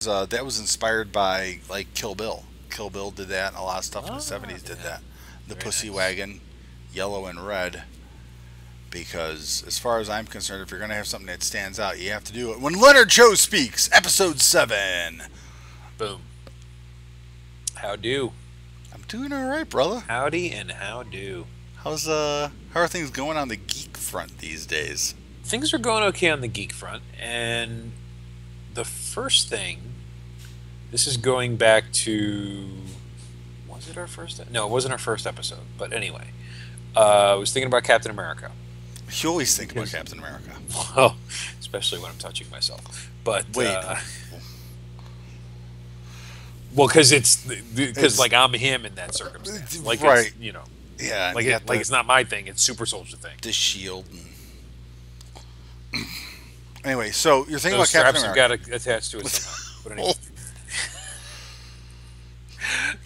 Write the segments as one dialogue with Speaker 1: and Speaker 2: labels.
Speaker 1: That was inspired by like Kill Bill. Kill Bill did that, and a lot of stuff in the
Speaker 2: Ah,
Speaker 1: '70s did
Speaker 2: yeah.
Speaker 1: that. The
Speaker 2: Very
Speaker 1: Pussy
Speaker 2: nice.
Speaker 1: Wagon, yellow and red. Because as far as I'm concerned, if you're gonna have something that stands out, you have to do it. When Leonard Joe speaks, episode 7.
Speaker 2: Boom. How do?
Speaker 1: I'm doing all right, brother.
Speaker 2: Howdy and how do?
Speaker 1: How are things going on the geek front these days?
Speaker 2: Things are going okay on the geek front, and the first thing, this is going back to, was it our first? No, it wasn't our first episode. But anyway, I was thinking about Captain America
Speaker 1: You always think about
Speaker 2: because,
Speaker 1: Captain America.
Speaker 2: well, especially when I'm touching myself. But
Speaker 1: Wait,
Speaker 2: well, because because
Speaker 1: it's
Speaker 2: like I'm him in that circumstance. Like
Speaker 1: right.
Speaker 2: it's
Speaker 1: Yeah, and
Speaker 2: like
Speaker 1: you got
Speaker 2: it's not my thing. It's Super Soldier thing.
Speaker 1: the shield. And... Anyway, so you're thinking
Speaker 2: Those
Speaker 1: about Captain
Speaker 2: straps have
Speaker 1: America.
Speaker 2: got to attach to it somehow. But anyway,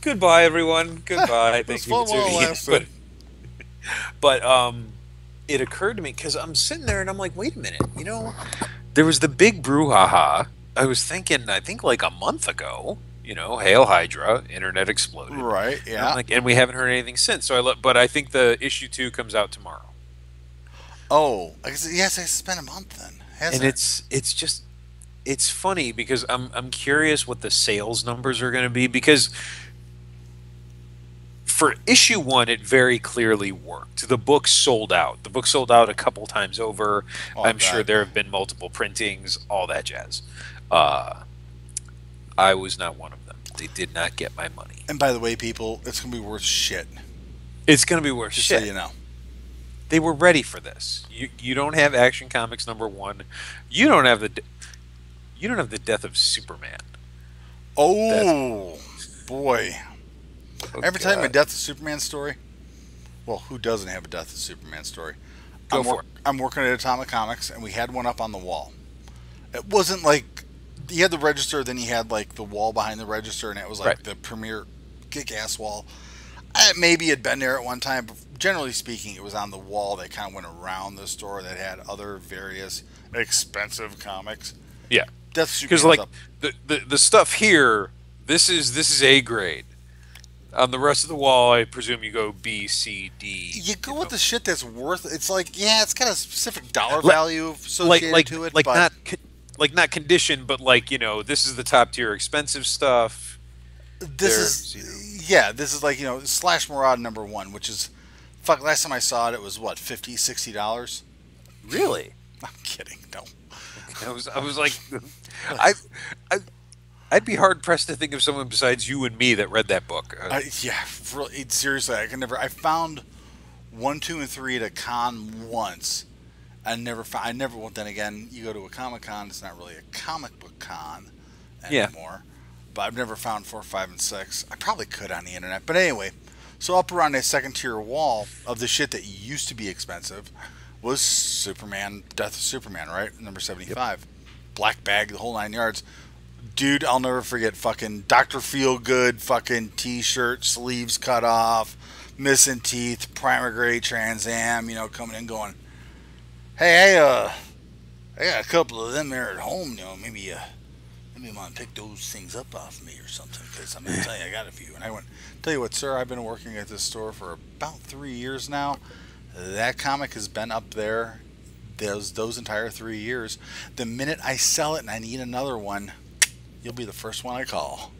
Speaker 2: goodbye everyone. Goodbye.
Speaker 1: It was
Speaker 2: Thank you for
Speaker 1: fun while it
Speaker 2: tuning in.
Speaker 1: lasted.
Speaker 2: But it occurred to me because I'm sitting there and I'm like, wait a minute. There was the big brouhaha. I was thinking, I think like a month ago. Hail Hydra, internet exploded.
Speaker 1: Right?
Speaker 2: And I'm
Speaker 1: Yeah.
Speaker 2: like, and we haven't heard anything since. But I think the issue 2 comes out tomorrow,
Speaker 1: Oh, I guess, yes, it's been a month then,
Speaker 2: and
Speaker 1: hasn't it?
Speaker 2: it's funny because I'm curious what the sales numbers are going to be because for issue 1 it very clearly worked. The book sold out. The book sold out a couple times over.
Speaker 1: Oh, I
Speaker 2: I'm sure
Speaker 1: bet.
Speaker 2: there have been multiple printings, all that jazz. Uh, I was not one of them. They did not get my money.
Speaker 1: And by the way, people, it's gonna be worth shit.
Speaker 2: It's going to be worth
Speaker 1: Just so
Speaker 2: shit.
Speaker 1: you know.
Speaker 2: They were ready for this. You don't have Action Comics number 1. You don't have you don't have the death of Superman. That's
Speaker 1: Oh boy!
Speaker 2: oh
Speaker 1: Every time a
Speaker 2: god.
Speaker 1: Death of Superman story. Well, who doesn't have a Death of Superman story?
Speaker 2: Go for it.
Speaker 1: I'm working at Atomic Comics, and we had one up on the wall. It wasn't like you had the register, then you had like the wall behind the register, and it was
Speaker 2: Right.
Speaker 1: like the premier kick-ass wall. Maybe it had been there at one time, but generally speaking, it was on the wall that kind of went around the store that had other various expensive comics.
Speaker 2: Yeah.
Speaker 1: Death of
Speaker 2: Because
Speaker 1: Superman was
Speaker 2: like
Speaker 1: up.
Speaker 2: the stuff here, this is A grade. On the rest of the wall, I presume you go B, C, D.
Speaker 1: You go with the shit that's worth. It's like, yeah, it's got a specific dollar
Speaker 2: Like
Speaker 1: value
Speaker 2: like
Speaker 1: associated
Speaker 2: like
Speaker 1: to it,
Speaker 2: like
Speaker 1: but
Speaker 2: not like not conditioned, but like this is the top tier expensive stuff.
Speaker 1: this
Speaker 2: There's
Speaker 1: is, yeah, this is like Slash Murad #1, which is, fuck. Last time I saw it, it was what, 50, $60.
Speaker 2: really.
Speaker 1: I'm kidding. No.
Speaker 2: I was like, I I I'd be hard pressed to think of someone besides you and me that read that book.
Speaker 1: Yeah, really, seriously, I can never. I found 1, 2, and 3 at a con once. I never found. I never. Well, then again, you go to a Comic Con. It's not really a comic book con
Speaker 2: Yeah.
Speaker 1: anymore. But I've never found 4, 5, and 6. I probably could on the internet. But anyway, so up around that second tier wall of the shit that used to be expensive was Superman, Death of Superman, right? Number
Speaker 2: Yep.
Speaker 1: 75. Black bag, the whole 9 yards. Dude, I'll never forget fucking Dr. Feelgood fucking t-shirt, sleeves cut off, missing teeth, primer gray Trans Am, coming in going, hey, I got a couple of them there at home, maybe you want to pick those things up off me or something, because I'm going to tell you, I got a few. And I went, tell you what, sir, I've been working at this store for about 3 years now. That comic has been up there those entire 3 years. The minute I sell it and I need another one, you'll be the first one I call.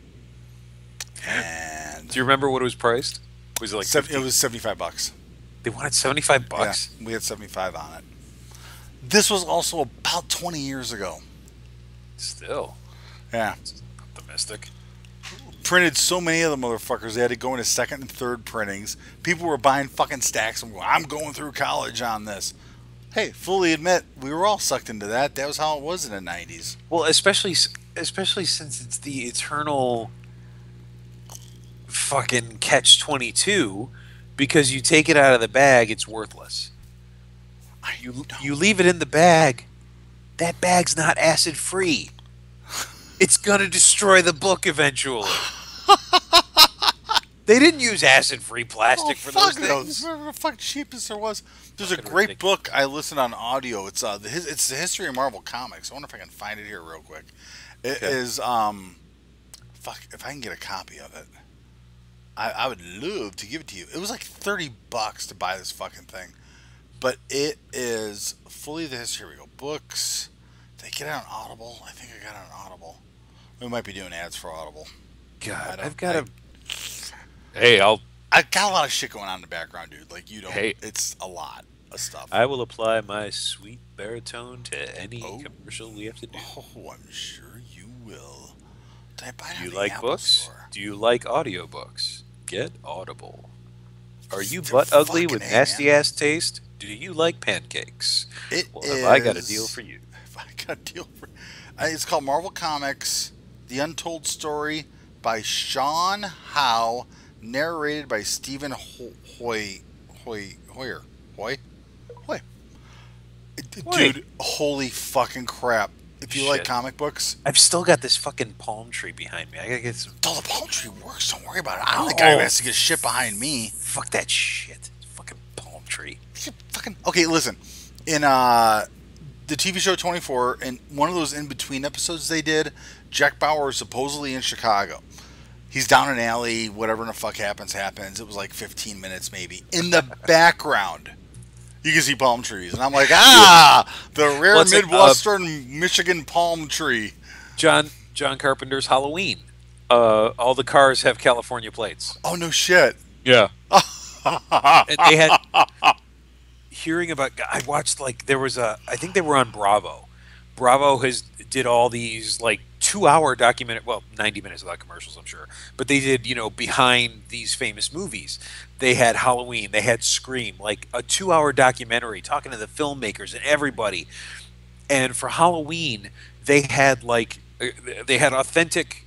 Speaker 1: And
Speaker 2: Do you remember what it was priced? Was it like
Speaker 1: it
Speaker 2: 50?
Speaker 1: was $75.
Speaker 2: They wanted 75
Speaker 1: Yeah,
Speaker 2: bucks.
Speaker 1: we had 75 on it. This was also about 20 years ago.
Speaker 2: Still
Speaker 1: Yeah.
Speaker 2: optimistic.
Speaker 1: Printed so many of the motherfuckers, they had to go into second and third printings. People were buying fucking stacks and going, I'm going through college on this. Hey, fully admit, we were all sucked into that. That was how it was in the 90s.
Speaker 2: Well, especially since it's the eternal fucking catch 22 because you take it out of the bag, it's worthless.
Speaker 1: I
Speaker 2: You leave it in the bag, that bag's not acid free. It's going to destroy the book eventually. They didn't use acid free
Speaker 1: Oh,
Speaker 2: plastic for those
Speaker 1: fuck those.
Speaker 2: things.
Speaker 1: Whatever the fuck cheapest there was. There's a
Speaker 2: Fucking
Speaker 1: great
Speaker 2: ridiculous.
Speaker 1: book I listened on audio. It's the history of Marvel Comics. I wonder if I can find it here real quick. It
Speaker 2: Okay.
Speaker 1: is fuck, if I can get a copy of it, I would love to give it to you. It was like $30 to buy this fucking thing, but it is fully this. Here we go. Books. Did I get it on Audible? I think I got it on Audible. We might be doing ads for Audible. I
Speaker 2: God,
Speaker 1: don't.
Speaker 2: I've got to. Hey,
Speaker 1: I got a lot of shit going on in the background, dude. Like you don't.
Speaker 2: Hey,
Speaker 1: It's a lot of stuff.
Speaker 2: I will apply my sweet baritone to any
Speaker 1: Oh,
Speaker 2: commercial we have to do.
Speaker 1: oh, I'm sure you will. Did I buy it
Speaker 2: Do
Speaker 1: on
Speaker 2: you
Speaker 1: the
Speaker 2: like
Speaker 1: Apple
Speaker 2: books?
Speaker 1: Store?
Speaker 2: Do you like audiobooks? Get Audible. Are you
Speaker 1: The
Speaker 2: butt ugly
Speaker 1: fucking
Speaker 2: with
Speaker 1: A, man.
Speaker 2: nasty ass taste? Do you like pancakes?
Speaker 1: It
Speaker 2: Well, have I got a deal
Speaker 1: is.
Speaker 2: for you?
Speaker 1: If I got a deal for. It's called Marvel Comics: The Untold Story by Sean Howe, narrated by Stephen Hoyer. Hoy.
Speaker 2: Wait.
Speaker 1: Dude, holy fucking crap! If you like
Speaker 2: Shit.
Speaker 1: comic books,
Speaker 2: I've still got this fucking palm tree behind me. I gotta get some.
Speaker 1: oh, the palm tree works. Don't worry about it. I'm the guy who
Speaker 2: Oh,
Speaker 1: has to get shit behind me.
Speaker 2: fuck that shit. Fucking palm tree.
Speaker 1: Okay, listen. In the TV show 24, and one of those in between episodes they did, Jack Bauer is supposedly in Chicago. He's down an alley. Whatever the fuck happens. It was like 15 minutes maybe. In the background, you can see palm trees, and I'm like, the rare
Speaker 2: Well, it's like,
Speaker 1: Midwestern Michigan palm tree.
Speaker 2: John Carpenter's Halloween. All the cars have California plates.
Speaker 1: Oh no shit.
Speaker 2: Yeah. And they had hearing about. I watched like there was a. I think they were on Bravo. Bravo did all these like 2-hour documentary. Well, 90 minutes without commercials, I'm sure. But they did behind these famous movies. They had Halloween. They had Scream. Like a 2-hour documentary talking to the filmmakers and everybody. And for Halloween, they had authentic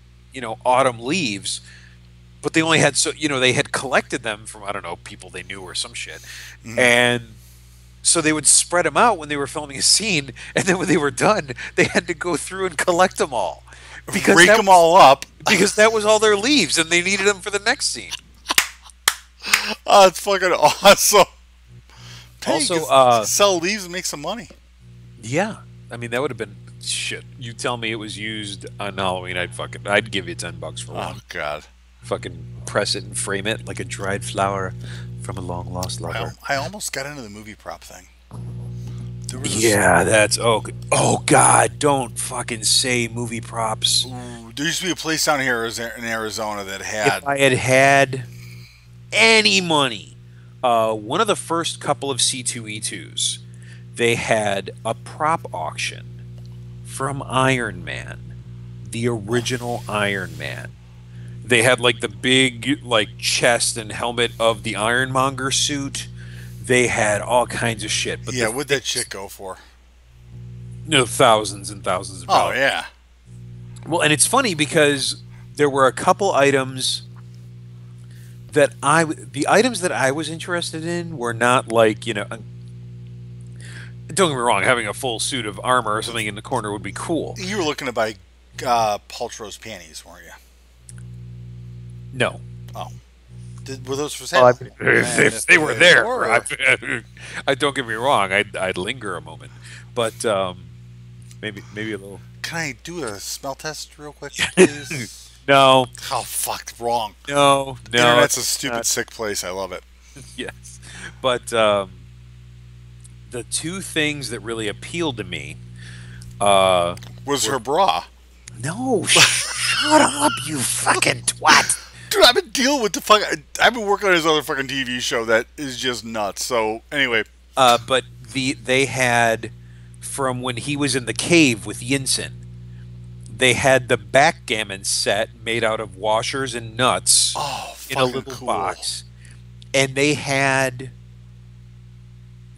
Speaker 2: autumn leaves, but they only had they had collected them from, I don't know, people they knew or some shit. And so they would spread them out when they were filming a scene, and then when they were done, they had to go through and collect them all.
Speaker 1: Rake them all up.
Speaker 2: Because that was all their leaves, and they needed them for the next scene.
Speaker 1: Oh, it's fucking awesome. Hey,
Speaker 2: Also,
Speaker 1: sell leaves and make some money.
Speaker 2: yeah, I mean that would have been shit. You tell me it was used on Halloween, I'd give you $10 for one.
Speaker 1: Oh god.
Speaker 2: Fucking press it and frame it like a dried flower from a long lost lover.
Speaker 1: I almost got into the movie prop thing. There was
Speaker 2: That's oh god, don't fucking say movie props.
Speaker 1: there used to be a place down here in Arizona that had.
Speaker 2: If I had any money, one of the first couple of C2E2s, they had a prop auction from Iron Man, the original Iron Man. They had like the big chest and helmet of the Ironmonger suit. They had all kinds of shit. But
Speaker 1: what'd that shit go for?
Speaker 2: Thousands and thousands of dollars.
Speaker 1: Oh yeah.
Speaker 2: Well, and it's funny because there were a couple items that the items that I was interested in were not like, don't get me wrong, having a full suit of armor or something in the corner would be cool.
Speaker 1: You were looking to buy Paltrow's panties, weren't you?
Speaker 2: No.
Speaker 1: Oh. Were those for sale?
Speaker 2: Well, if they were there,
Speaker 1: Or-
Speaker 2: I don't get me wrong, I'd linger a moment, but maybe a little.
Speaker 1: Can I do a smell test real quick, please?
Speaker 2: No.
Speaker 1: Oh, fuck, wrong.
Speaker 2: No.
Speaker 1: Internet's a
Speaker 2: it's
Speaker 1: stupid,
Speaker 2: not.
Speaker 1: sick place. I love it.
Speaker 2: Yes, but the two things that really appealed to me
Speaker 1: Was her bra?
Speaker 2: No, shut up, you fucking twat.
Speaker 1: Dude, I've been dealing with I've been working on his other fucking TV show that is just nuts. So, anyway.
Speaker 2: But they had, from when he was in the cave with Yinsen, they had the backgammon set made out of washers and nuts in a little
Speaker 1: cool.
Speaker 2: box. And they had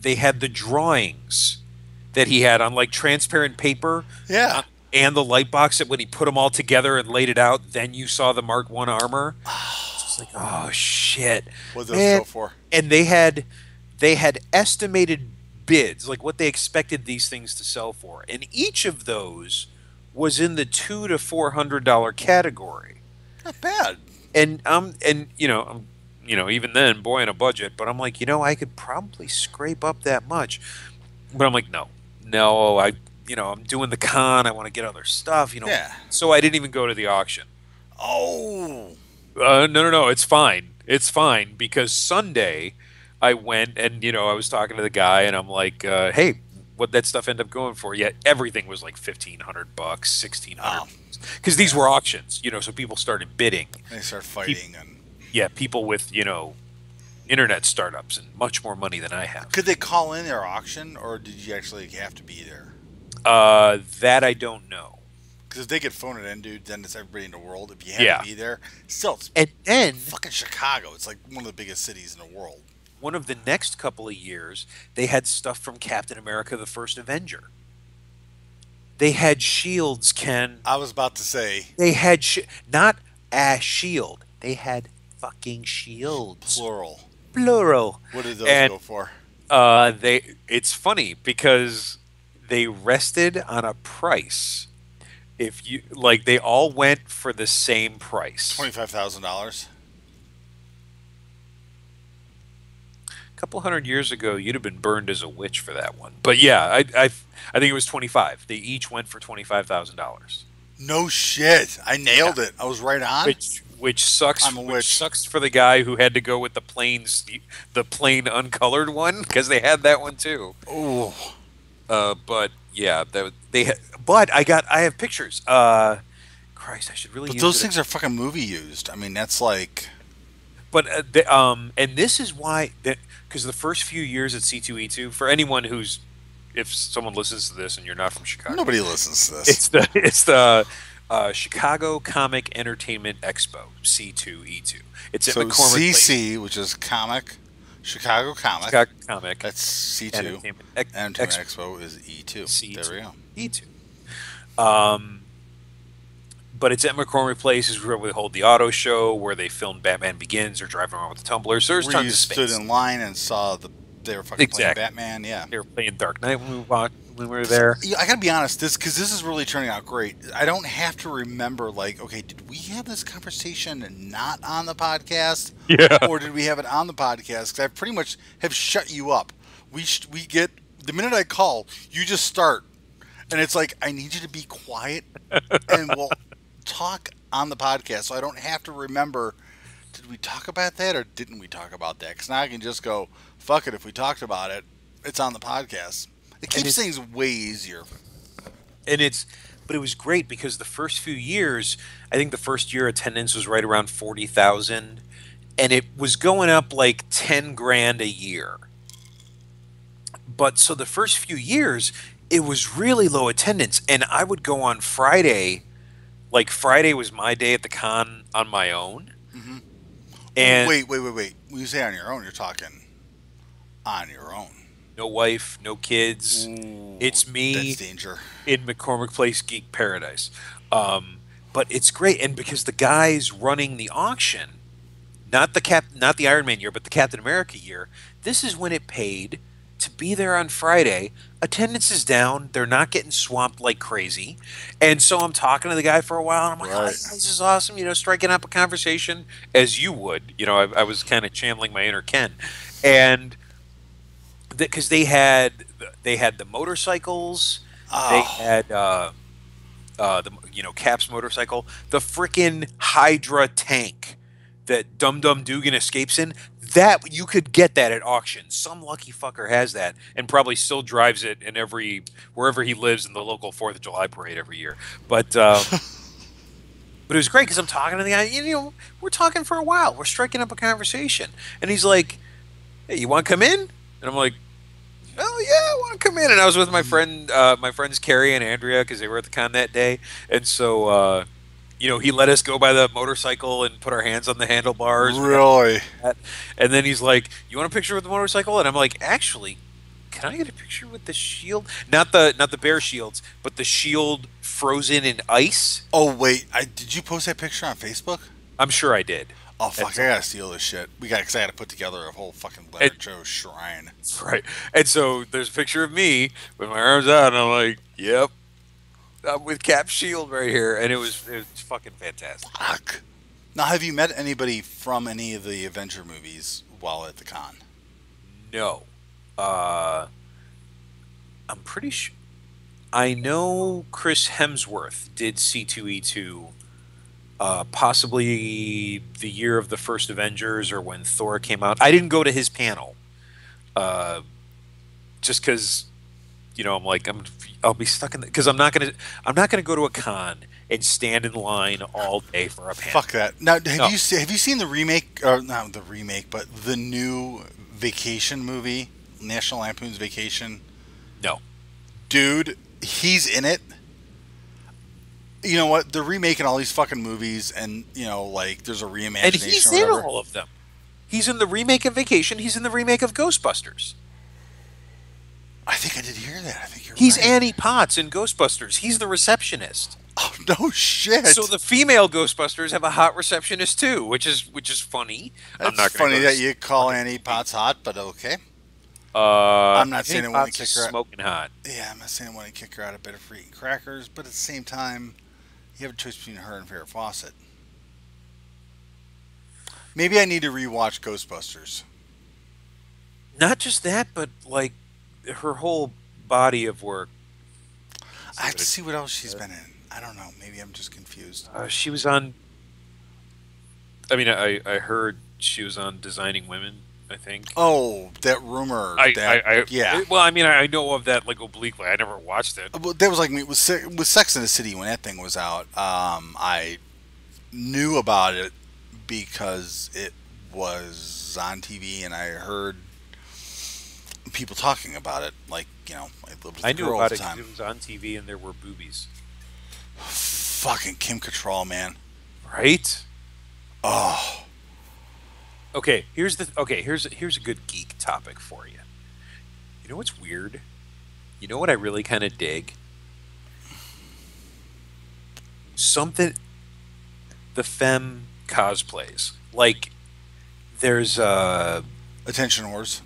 Speaker 2: the drawings that he had on like transparent paper.
Speaker 1: Yeah.
Speaker 2: And the light box that when he put them all together and laid it out, then you saw the Mark I armor. It's just like, oh shit.
Speaker 1: What did those go for?
Speaker 2: And they had estimated bids, like what they expected these things to sell for, and each of those was in the $200 to $400 category.
Speaker 1: Not bad.
Speaker 2: And even then, boy, on a budget. But I'm like, I could probably scrape up that much. But I'm like, no, I'm doing the con. I want to get other stuff.
Speaker 1: Yeah.
Speaker 2: So I didn't even go to the auction.
Speaker 1: Oh.
Speaker 2: No. It's fine. It's fine because Sunday I went and I was talking to the guy and I'm like, hey, what that stuff end up going for? Yeah, everything was like $1,500, 1,600,
Speaker 1: Oh.
Speaker 2: because these
Speaker 1: Yeah.
Speaker 2: were auctions. So people started bidding.
Speaker 1: They start fighting and.
Speaker 2: Yeah, people with internet startups and much more money than I have.
Speaker 1: Could they call in their auction, or did you actually have to be there?
Speaker 2: That I don't know.
Speaker 1: Because if they could phone it in, dude, then it's everybody in the world. If you
Speaker 2: Yeah.
Speaker 1: have to be there, still, it's
Speaker 2: And then
Speaker 1: fucking Chicago. It's like one of the biggest cities in the world.
Speaker 2: one of the next couple of years, they had stuff from Captain America: The First Avenger. They had shields, Ken.
Speaker 1: I was about to say
Speaker 2: They had not a shield. They had fucking shields.
Speaker 1: plural.
Speaker 2: Plural.
Speaker 1: What did those
Speaker 2: And
Speaker 1: go for?
Speaker 2: it's funny because they rested on a price. If you like, they all went for the same price.
Speaker 1: $25,000.
Speaker 2: A couple hundred years ago, you'd have been burned as a witch for that one. But yeah, I think it was 25. They each went for $25,000.
Speaker 1: No shit. I nailed it. I was right on.
Speaker 2: Which sucks.
Speaker 1: I'm a witch.
Speaker 2: Which sucks for the guy who had to go with the plain uncolored one because they had that one too.
Speaker 1: Oh.
Speaker 2: But yeah, but I have pictures. Christ, I should really.
Speaker 1: But
Speaker 2: use
Speaker 1: those
Speaker 2: it.
Speaker 1: things are fucking movie used. I mean, that's like.
Speaker 2: But and this is why because the first few years at C2E2, for anyone who's, if someone listens to this and you're not from Chicago,
Speaker 1: Nobody listens to this.
Speaker 2: it's the Chicago Comic Entertainment Expo, C2E2. It's at
Speaker 1: So
Speaker 2: McCormick
Speaker 1: CC,
Speaker 2: Place.
Speaker 1: which is comic, Chicago Comic.
Speaker 2: Chicago Comic
Speaker 1: That's C2.
Speaker 2: Entertainment
Speaker 1: Entertainment Expo is E2.
Speaker 2: C2.
Speaker 1: There we go.
Speaker 2: E2. But it's at McCormick Place, is where they hold the auto show, where they filmed Batman Begins or driving around with the tumblers. So there's
Speaker 1: Where
Speaker 2: tons
Speaker 1: you
Speaker 2: of space.
Speaker 1: stood in line and saw they were fucking
Speaker 2: Exactly.
Speaker 1: playing Batman. Yeah.
Speaker 2: They were playing Dark Knight when we were there.
Speaker 1: Yeah, I gotta be honest, because this is really turning out great. I don't have to remember, like, okay, did we have this conversation not on the podcast?
Speaker 2: Yeah.
Speaker 1: Or did we have it on the podcast? Because I pretty much have shut you up. We get, the minute I call, you just start. And it's like, I need you to be quiet and we'll talk on the podcast so I don't have to remember, did we talk about that or didn't we talk about that? Because now I can just go, fuck it, if we talked about it, it's on the podcast. It keeps things way easier.
Speaker 2: But it was great because the first few years, I think the first year attendance was right around 40,000, and it was going up like 10 grand a year. But so the first few years, it was really low attendance, and I would go on Friday. Like Friday was my day at the con on my own.
Speaker 1: Mm-hmm.
Speaker 2: And
Speaker 1: wait. When you say on your own, you're talking on your own.
Speaker 2: No wife, no kids.
Speaker 1: Ooh,
Speaker 2: it's me.
Speaker 1: That's danger.
Speaker 2: In McCormick Place Geek Paradise. But it's great, and because the guys running the auction, not the Iron Man year, but the Captain America year, this is when it paid to be there on Friday. Attendance is down. They're not getting swamped like crazy. And so I'm talking to the guy for a while, and I'm like, oh, this is awesome, striking up a conversation, as you would. I was kind of channeling my inner Ken. And because they had the motorcycles, they had the Cap's motorcycle, the frickin' Hydra tank that Dum Dum Dugan escapes in. That you could get that at auction. Some lucky fucker has that and probably still drives it in wherever he lives in the local 4th of July parade every year. But it was great because I'm talking to the guy. We're talking for a while. We're striking up a conversation, and he's like, "Hey, you want to come in?" And I'm like, "Oh yeah, I want to come in." And I was with my friends Carrie and Andrea because they were at the con that day, and so. He let us go by the motorcycle and put our hands on the handlebars.
Speaker 1: Really?
Speaker 2: And then he's like, "You want a picture with the motorcycle?" And I'm like, "Actually, can I get a picture with the shield? Not the bear shields, but the shield frozen in ice."
Speaker 1: Oh wait, did you post that picture on Facebook?
Speaker 2: I'm sure I did.
Speaker 1: Oh fuck, I gotta steal this shit. Because I gotta put together a whole fucking Leonard Joe shrine.
Speaker 2: Right. And so there's a picture of me with my arms out, and I'm like, "Yep. I'm with Cap Shield right here," and it was fucking fantastic.
Speaker 1: Fuck. Now, have you met anybody from any of the Avenger movies while at the con?
Speaker 2: No. I'm pretty sure. I know Chris Hemsworth did C2E2, possibly the year of the first Avengers or when Thor came out. I didn't go to his panel, uh, just because I'm like I'll be stuck in because I'm not gonna go to a con and stand in line all day for a panel.
Speaker 1: Fuck that. Now,
Speaker 2: No,
Speaker 1: have you seen the remake, or not the remake, but the new Vacation movie, National Lampoon's Vacation?
Speaker 2: no.
Speaker 1: Dude, he's in it. You know what? They're remaking all these fucking movies, and like there's a reimagination.
Speaker 2: And he's
Speaker 1: or
Speaker 2: in
Speaker 1: whatever.
Speaker 2: all of them. He's in the remake of Vacation. He's in the remake of Ghostbusters.
Speaker 1: I think I did hear that. I think you're
Speaker 2: He's
Speaker 1: right.
Speaker 2: Annie Potts in Ghostbusters. He's the receptionist.
Speaker 1: Oh no shit!
Speaker 2: So the female Ghostbusters have a hot receptionist too, which is funny.
Speaker 1: That's
Speaker 2: I'm not
Speaker 1: funny
Speaker 2: gonna
Speaker 1: that you call Annie Potts hot, but okay.
Speaker 2: I'm
Speaker 1: not saying I
Speaker 2: Annie
Speaker 1: want
Speaker 2: Potts
Speaker 1: to
Speaker 2: is
Speaker 1: kick her out.
Speaker 2: smoking hot.
Speaker 1: Yeah, I'm not saying I want to kick her out of bed for eating crackers, but at the same time, you have a choice between her and Farrah Fawcett. Maybe I need to rewatch Ghostbusters.
Speaker 2: Not just that, but like her whole body of work.
Speaker 1: I have to see what else she's been in. I don't know. Maybe I'm just confused.
Speaker 2: She was on. I mean, I heard she was on Designing Women. I think.
Speaker 1: Oh, that rumor. Yeah.
Speaker 2: Well, I mean, I know of that like obliquely. I never watched it.
Speaker 1: Well, that was like me with Sex and the City when that thing was out. I knew about it because it was on TV, and I heard people talking about it. Like I lived with
Speaker 2: I
Speaker 1: the
Speaker 2: knew
Speaker 1: girl
Speaker 2: about
Speaker 1: at
Speaker 2: it
Speaker 1: the
Speaker 2: because
Speaker 1: time.
Speaker 2: it was on TV and there were boobies.
Speaker 1: Fucking Kim Cattrall, man.
Speaker 2: Right.
Speaker 1: Oh.
Speaker 2: Okay, here's a good geek topic for you. You know what's weird? You know what I really kind of dig? Something the femme cosplays. Like there's
Speaker 1: Attention whores.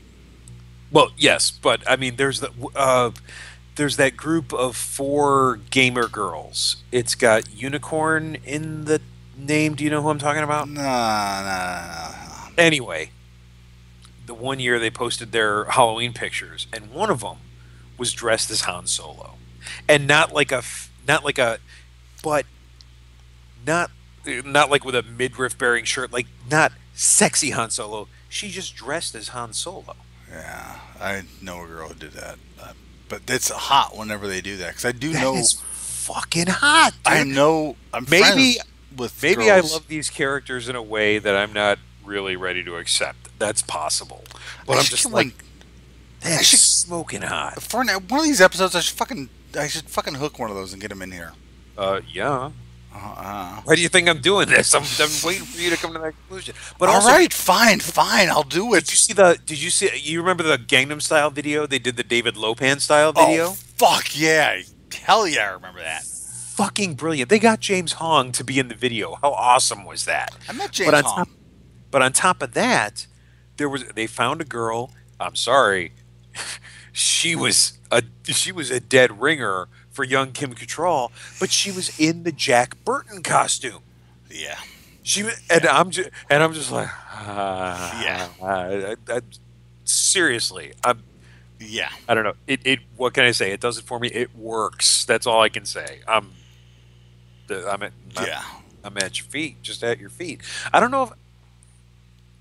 Speaker 2: well, yes, but I mean there's that group of 4 gamer girls. It's got unicorn in the name. Do you know who I'm talking about?
Speaker 1: Nah.
Speaker 2: Anyway, the one year they posted their Halloween pictures, and one of them was dressed as Han Solo, and not like a, but not like with a midriff bearing shirt, like not sexy Han Solo. She just dressed as Han Solo.
Speaker 1: Yeah, I know a girl who did that, but it's hot whenever they do that because I do
Speaker 2: That
Speaker 1: know.
Speaker 2: is fucking hot. Dude.
Speaker 1: I know. I'm
Speaker 2: maybe
Speaker 1: friends with
Speaker 2: maybe
Speaker 1: girls.
Speaker 2: I love these characters in a way that I'm not really ready to accept. That's possible, but I'm just like, that's smoking hot.
Speaker 1: For one of these episodes, I should fucking hook one of those and get him in here.
Speaker 2: Yeah.
Speaker 1: Uh-uh.
Speaker 2: Why do you think I'm doing this? I'm waiting for you to come to that conclusion. But
Speaker 1: All
Speaker 2: also,
Speaker 1: right, fine, I'll do it.
Speaker 2: Did you see? You remember the Gangnam Style video? They did the David Lopan style video.
Speaker 1: Oh fuck yeah! Hell yeah, I remember that.
Speaker 2: Fucking brilliant. They got James Hong to be in the video. How awesome was that?
Speaker 1: I met James Hong.
Speaker 2: But on top of that, they found a girl. I'm sorry, she was a dead ringer for young Kim Cattrall, but she was in the Jack Burton costume.
Speaker 1: Yeah.
Speaker 2: And I'm just like,
Speaker 1: yeah.
Speaker 2: Seriously,
Speaker 1: yeah.
Speaker 2: I don't know. It. What can I say? It does it for me. It works. That's all I can say. I'm at your feet, just at your feet. I don't know if.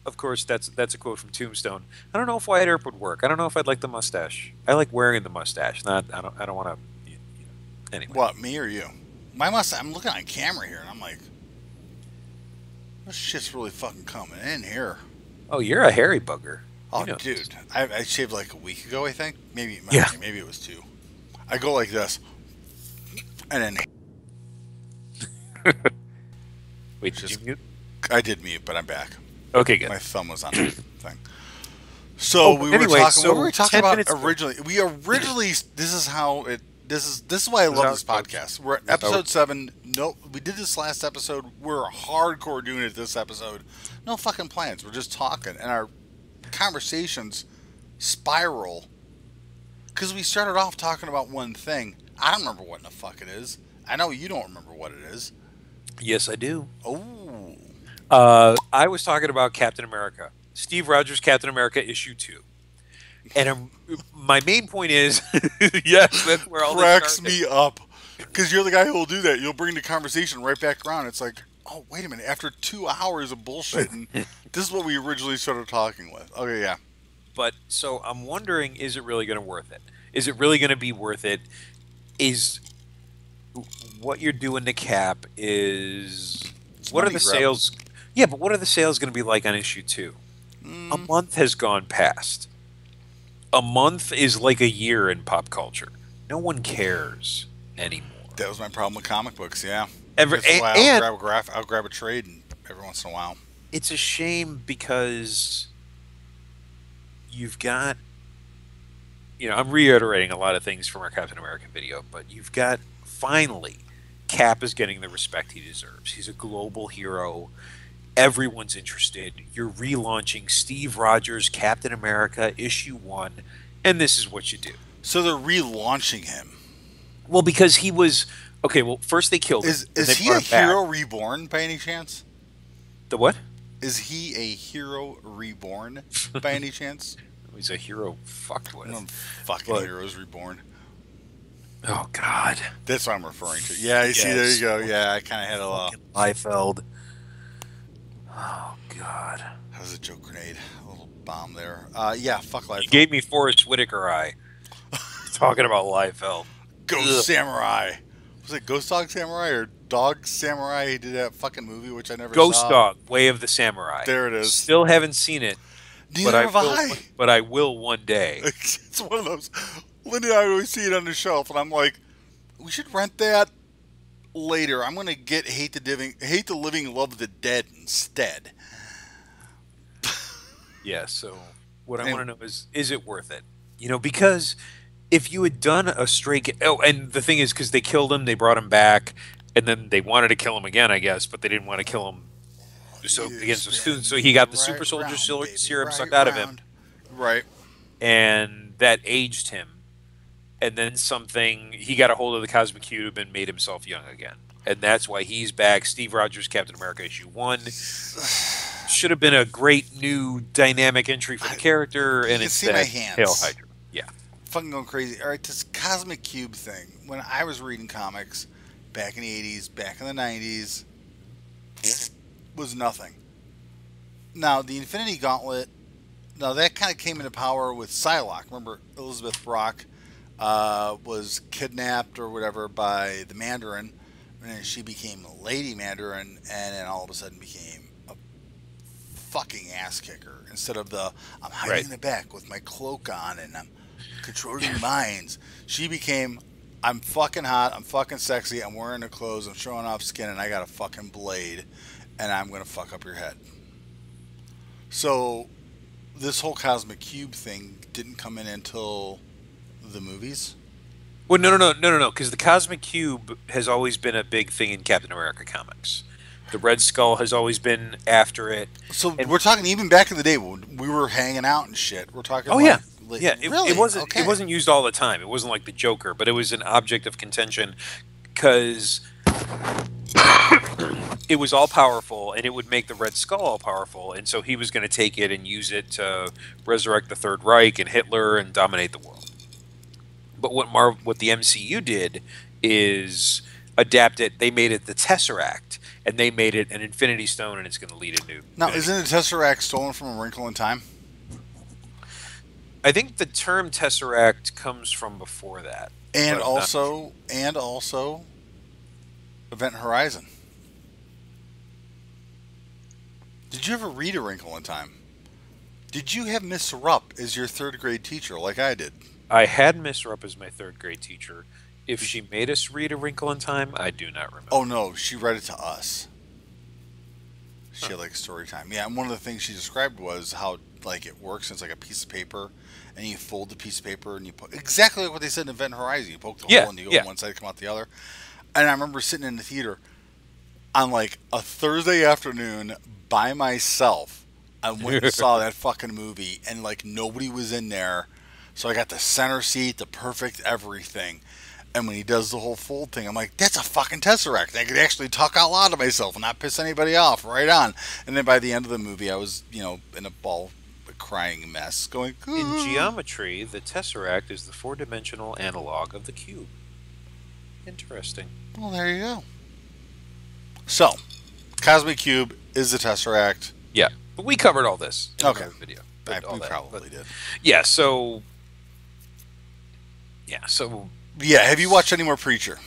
Speaker 2: Of course, that's a quote from Tombstone. I don't know if Wyatt Earp would work. I don't know if I'd like the mustache. I like wearing the mustache. I don't want to. Anyway.
Speaker 1: What, me or you? My mustache. I'm looking on camera here, and I'm like, this shit's really fucking coming in here.
Speaker 2: Oh, you're a hairy bugger.
Speaker 1: Oh, dude, I shaved like a week ago, I think. Maybe it was 2. I go like this, and then.
Speaker 2: Wait, did you mute?
Speaker 1: I did mute, but I'm back.
Speaker 2: Okay, good.
Speaker 1: My thumb was on the thing. So what were we talking about originally? This is why I love this podcast. We're at episode 7. No, we did this last episode. We're hardcore doing it this episode. No fucking plans. We're just talking, and our conversations spiral because we started off talking about one thing. I don't remember what in the fuck it is. I know you don't remember what it is.
Speaker 2: Yes, I do.
Speaker 1: Oh.
Speaker 2: I was talking about Captain America. Steve Rogers' Captain America issue 2. And my main point is, yes, that's where all this
Speaker 1: Cracks
Speaker 2: started.
Speaker 1: me up. Because you're the guy who will do that. You'll bring the conversation right back around. It's like, oh, wait a minute. After 2 hours of bullshit, and this is what we originally started talking with. Okay, yeah.
Speaker 2: But so I'm wondering, is it really going to worth it? Is it really going to be worth it? Is what you're doing to Cap is
Speaker 1: It's
Speaker 2: what are
Speaker 1: money
Speaker 2: the
Speaker 1: grab.
Speaker 2: sales? Yeah, but what are the sales going to be like on issue 2? A
Speaker 1: Mm,
Speaker 2: month has gone past. A month is like a year in pop culture. No one cares anymore.
Speaker 1: that was my problem with comic books, yeah.
Speaker 2: Ever
Speaker 1: This is why
Speaker 2: and
Speaker 1: I'll grab a trade and every once in a while.
Speaker 2: it's a shame because you've got, I'm reiterating a lot of things from our Captain America video, but you've got finally Cap is getting the respect he deserves. He's a global hero. Everyone's interested. You're relaunching Steve Rogers Captain America issue 1, and this is what you do.
Speaker 1: So they're relaunching him.
Speaker 2: Well, because he was okay. Well, first they killed him.
Speaker 1: Is
Speaker 2: and they
Speaker 1: he
Speaker 2: brought
Speaker 1: a
Speaker 2: him back.
Speaker 1: hero reborn by any chance?
Speaker 2: The what?
Speaker 1: Is he a hero reborn by any chance?
Speaker 2: He's a hero fucked with.
Speaker 1: No fucking
Speaker 2: But-
Speaker 1: heroes reborn.
Speaker 2: Oh God.
Speaker 1: That's what I'm referring to. Yeah, you see, there you go. Yeah, I kind of had a
Speaker 2: Fucking Liefeld. Oh God.
Speaker 1: that was a joke grenade, a little bomb there. Yeah, fuck life.
Speaker 2: You gave me Forrest Whitaker eye. Talking about Liefeld.
Speaker 1: Ghost
Speaker 2: Ugh.
Speaker 1: Samurai. Was it Ghost Dog Samurai or Dog Samurai? He did that fucking movie, which I never
Speaker 2: Ghost
Speaker 1: saw.
Speaker 2: Dog, Way of the Samurai.
Speaker 1: There it is.
Speaker 2: Still haven't seen it,
Speaker 1: Neither
Speaker 2: but I
Speaker 1: have
Speaker 2: will.
Speaker 1: I.
Speaker 2: But I will one day.
Speaker 1: It's one of those. Linda and I always see it on the shelf, and I'm like, we should rent that later. I'm gonna get Hate the Living, Love the Dead instead.
Speaker 2: Yeah. So what I
Speaker 1: And-
Speaker 2: want to know is it worth it? Because if you had done a straight, and the thing is, because they killed him, they brought him back, and then they wanted to kill him again, I guess, but they didn't want to kill him. So against the students, so he got the super soldier serum sucked out of him,
Speaker 1: Right.
Speaker 2: and that aged him. And then he got a hold of the Cosmic Cube and made himself young again, and that's why he's back. Steve Rogers, Captain America, issue 1. Should have been a great new dynamic entry for the character, and
Speaker 1: can see my
Speaker 2: instead,
Speaker 1: hands.
Speaker 2: Hail Hydra. Yeah.
Speaker 1: Fucking going crazy. All right, this Cosmic Cube thing. When I was reading comics back in the 80s, back in the 90s, was nothing. Now, the Infinity Gauntlet, now that kind of came into power with Psylocke. Remember, Elizabeth Brock was kidnapped or whatever by the Mandarin, and then she became Lady Mandarin, and then all of a sudden became a fucking ass kicker. Instead of I'm hiding
Speaker 2: Right.
Speaker 1: in the back with my cloak on and I'm controlling minds, she became, I'm fucking hot, I'm fucking sexy, I'm wearing the clothes, I'm showing off skin, and I got a fucking blade, and I'm gonna fuck up your head. So this whole Cosmic Cube thing didn't come in until the movies.
Speaker 2: Well, no, because the Cosmic Cube has always been a big thing in Captain America comics. The Red Skull has always been after it.
Speaker 1: So
Speaker 2: And-
Speaker 1: we're talking even back in the day when we were hanging out and shit. We're talking.
Speaker 2: Oh,
Speaker 1: like,
Speaker 2: yeah.
Speaker 1: like-
Speaker 2: Yeah,
Speaker 1: really?
Speaker 2: it wasn't.
Speaker 1: Okay.
Speaker 2: It wasn't used all the time. It wasn't like the Joker, but it was an object of contention because it was all powerful, and it would make the Red Skull all powerful, and so he was going to take it and use it to resurrect the Third Reich and Hitler and dominate the world. But what the MCU did is adapt it. They made it the Tesseract, and they made it an Infinity Stone, and it's going to lead a new.
Speaker 1: Now, isn't the Tesseract stolen from A Wrinkle in Time?
Speaker 2: I think the term Tesseract comes from before that.
Speaker 1: And
Speaker 2: But,
Speaker 1: also, Event Horizon. Did you ever read A Wrinkle in Time? Did you have Miss Rupp as your third grade teacher like I did?
Speaker 2: I had Miss Rupp as my third grade teacher. If she made us read A Wrinkle in Time, I do not remember.
Speaker 1: Oh no, she read it to us. She had like a story time. Yeah, and one of the things she described was how like it works. It's like a piece of paper, and you fold the piece of paper, and you put exactly like what they said in Event Horizon. You poke the hole, and you go one side, come out the other. And I remember sitting in the theater on like a Thursday afternoon by myself. I went and saw that fucking movie, and like nobody was in there, so I got the center seat, the perfect everything. And when he does the whole fold thing, I'm like, that's a fucking Tesseract. I could actually talk out loud to myself and not piss anybody off. Right on. And then by the end of the movie, I was, in a ball crying mess, going.
Speaker 2: In geometry, the tesseract is the four-dimensional analog of the cube. Interesting.
Speaker 1: Well, there you go. So, Cosmic Cube is the tesseract.
Speaker 2: Yeah, but we covered all this in another video.
Speaker 1: We probably did.
Speaker 2: Yeah. So.
Speaker 1: Yeah. Have you watched any more Preacher?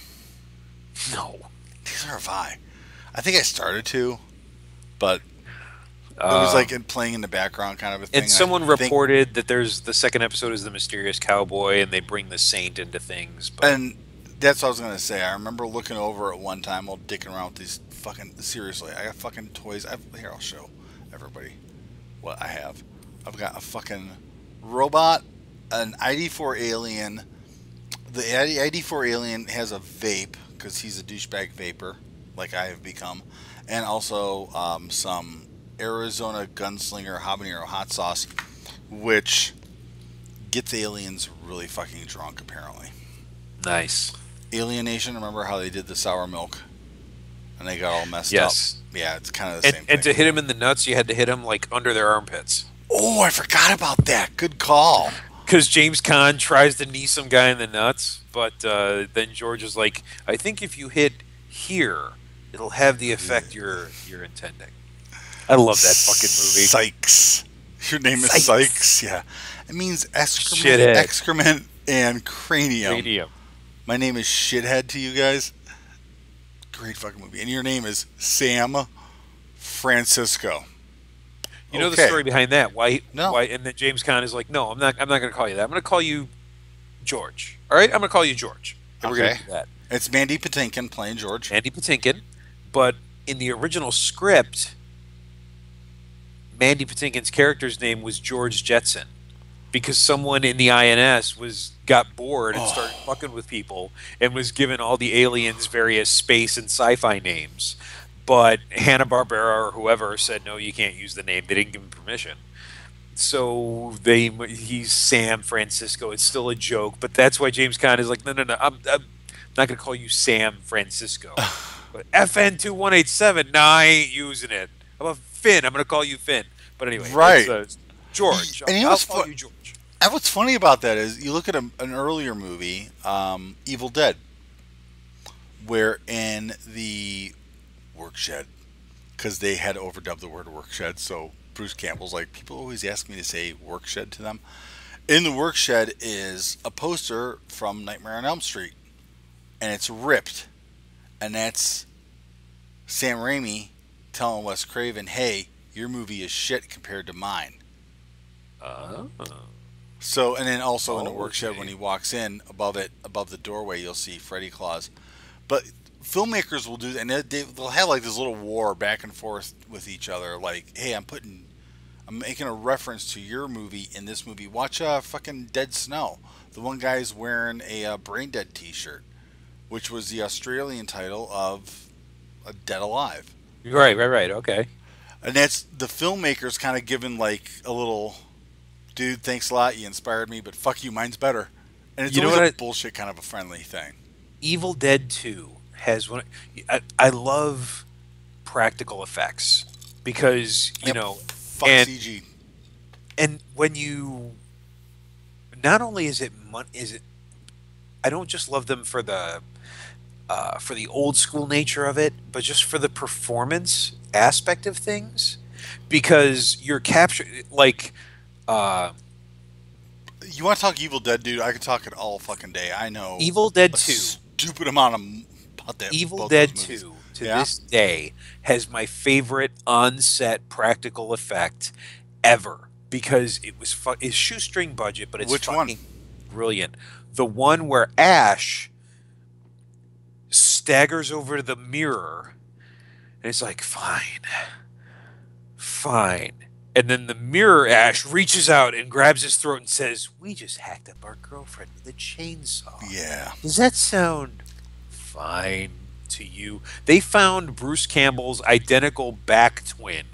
Speaker 2: No.
Speaker 1: Neither have I. I think I started to, but it was like playing in the background kind of a thing.
Speaker 2: And someone reported that there's the second episode is the mysterious cowboy, and they bring the saint into things. But...
Speaker 1: And that's what I was gonna say. I remember looking over at one time while dicking around with these fucking. Seriously, I got fucking toys. Here, I'll show everybody what I have. I've got a fucking robot, an ID4 alien. The ID4 alien has a vape because he's a douchebag vapor, like I have become, and also some Arizona Gunslinger habanero hot sauce, which gets aliens really fucking drunk apparently.
Speaker 2: Nice.
Speaker 1: Alien Nation, remember how they did the sour milk and they got all messed up?
Speaker 2: Yes.
Speaker 1: Yeah, it's kind of the same thing.
Speaker 2: And to hit him in the nuts, you had to hit him like under their armpits.
Speaker 1: Oh, I forgot about that. Good call.
Speaker 2: Because James Caan tries to knee some guy in the nuts, but then George is like, I think if you hit here, it'll have the effect you're intending. I love that fucking movie.
Speaker 1: Sykes. Your name is Sykes. Yeah. It means
Speaker 2: Shithead.
Speaker 1: excrement and cranium. My name is Shithead to you guys. Great fucking movie. And your name is Sam Francisco.
Speaker 2: You know the story behind that? Why?
Speaker 1: No.
Speaker 2: Why? And then James Caan is like, no, I'm not going to call you that. I'm going to call you George. All right, I'm going to call you George. And we're going to do that.
Speaker 1: It's Mandy Patinkin playing George.
Speaker 2: Mandy Patinkin, but in the original script, Mandy Patinkin's character's name was George Jetson, because someone in the INS got bored and started fucking with people and was given all the aliens various space and sci-fi names. But Hanna-Barbera or whoever said, no, you can't use the name. They didn't give him permission. So he's Sam Francisco. It's still a joke. But that's why James Caan is like, no. I'm not going to call you Sam Francisco. But FN2187, nah, I ain't using it. How about Finn? I'm going to call you Finn. But anyway,
Speaker 1: right.
Speaker 2: George.
Speaker 1: And
Speaker 2: I'll call you George.
Speaker 1: And what's funny about that is you look at an earlier movie, Evil Dead, where in the workshed, because they had to overdub the word workshed, so Bruce Campbell's like, people always ask me to say workshed to them. In the workshed is a poster from Nightmare on Elm Street, and it's ripped, and that's Sam Raimi telling Wes Craven, hey, your movie is shit compared to mine. So, and then also in the workshed, when he walks in, above the doorway, you'll see Freddy Claus. But filmmakers will do that, and they'll have like this little war back and forth with each other. Like, hey, I'm making a reference to your movie in this movie. Watch fucking Dead Snow. The one guy's wearing a Brain Dead t-shirt, which was the Australian title of Dead Alive.
Speaker 2: Right. Okay.
Speaker 1: And that's the filmmakers kind of giving like a little, dude, thanks a lot, you inspired me, but fuck you, mine's better. And it's always a bullshit kind of a friendly thing.
Speaker 2: Evil Dead 2 has one. I love practical effects because
Speaker 1: fuck CG.
Speaker 2: And when you, not only is it I don't just love them for the old school nature of it, but just for the performance aspect of things, because you're captured like.
Speaker 1: You want to talk Evil Dead, dude? I could talk it all fucking day. I know.
Speaker 2: Evil Dead 2.
Speaker 1: Stupid amount about that.
Speaker 2: Evil Dead 2 to this day has my favorite on-set practical effect ever, because it was it's shoestring budget, but it's fucking brilliant. The one where Ash staggers over to the mirror and it's like, fine. And then the mirror Ash reaches out and grabs his throat and says, we just hacked up our girlfriend with a chainsaw.
Speaker 1: Yeah.
Speaker 2: Does that sound fine to you? They found Bruce Campbell's identical back twin.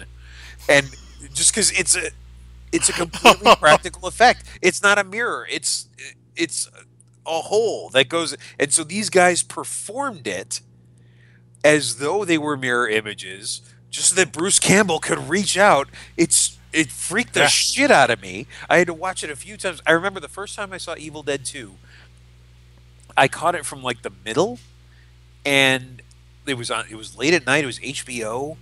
Speaker 2: And just because it's a completely practical effect. It's not a mirror. It's a hole that goes. And so these guys performed it as though they were mirror images, just so that Bruce Campbell could reach out. It's It freaked the
Speaker 1: Yeah.
Speaker 2: shit out of me. I had to watch it a few times. I remember the first time I saw Evil Dead 2, I caught it from like the middle, and it was late at night. It was HBO.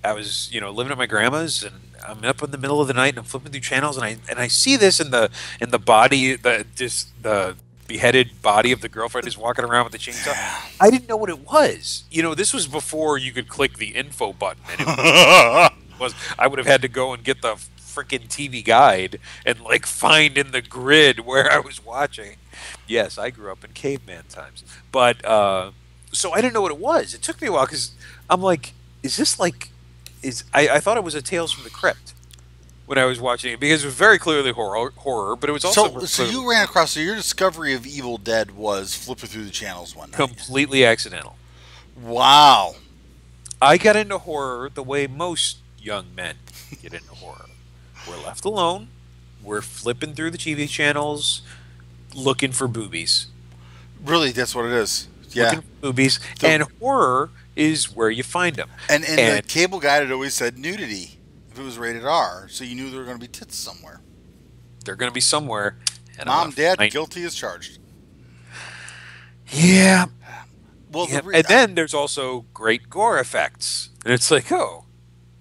Speaker 2: I was, living at my grandma's, and I'm up in the middle of the night, and I'm flipping through channels, and I see this in the body, the beheaded body of the girlfriend is walking around with the chainsaw. I didn't know what it was. This was before you could click the info button, and I would have had to go and get the freaking TV guide and like find in the grid where I was watching. Yes, I grew up in caveman times, but so I didn't know what it was. It took me a while because I'm like, is this like? I thought it was a Tales from the Crypt when I was watching it because it was very clearly horror, but it was also
Speaker 1: So you ran across. So your discovery of Evil Dead was flipping through the channels one night.
Speaker 2: Completely accidental.
Speaker 1: Wow.
Speaker 2: I got into horror the way most young men get into horror. We're left alone. We're flipping through the TV channels, looking for boobies.
Speaker 1: Really, that's what it is. Yeah,
Speaker 2: looking for boobies, and horror is where you find them.
Speaker 1: And the cable guide had always said nudity if it was rated R, so you knew there were going to be tits somewhere.
Speaker 2: They're going to be somewhere. And
Speaker 1: Mom, Dad, guilty as charged.
Speaker 2: Yeah.
Speaker 1: Well,
Speaker 2: yeah. And then there's also great gore effects, and it's like, oh,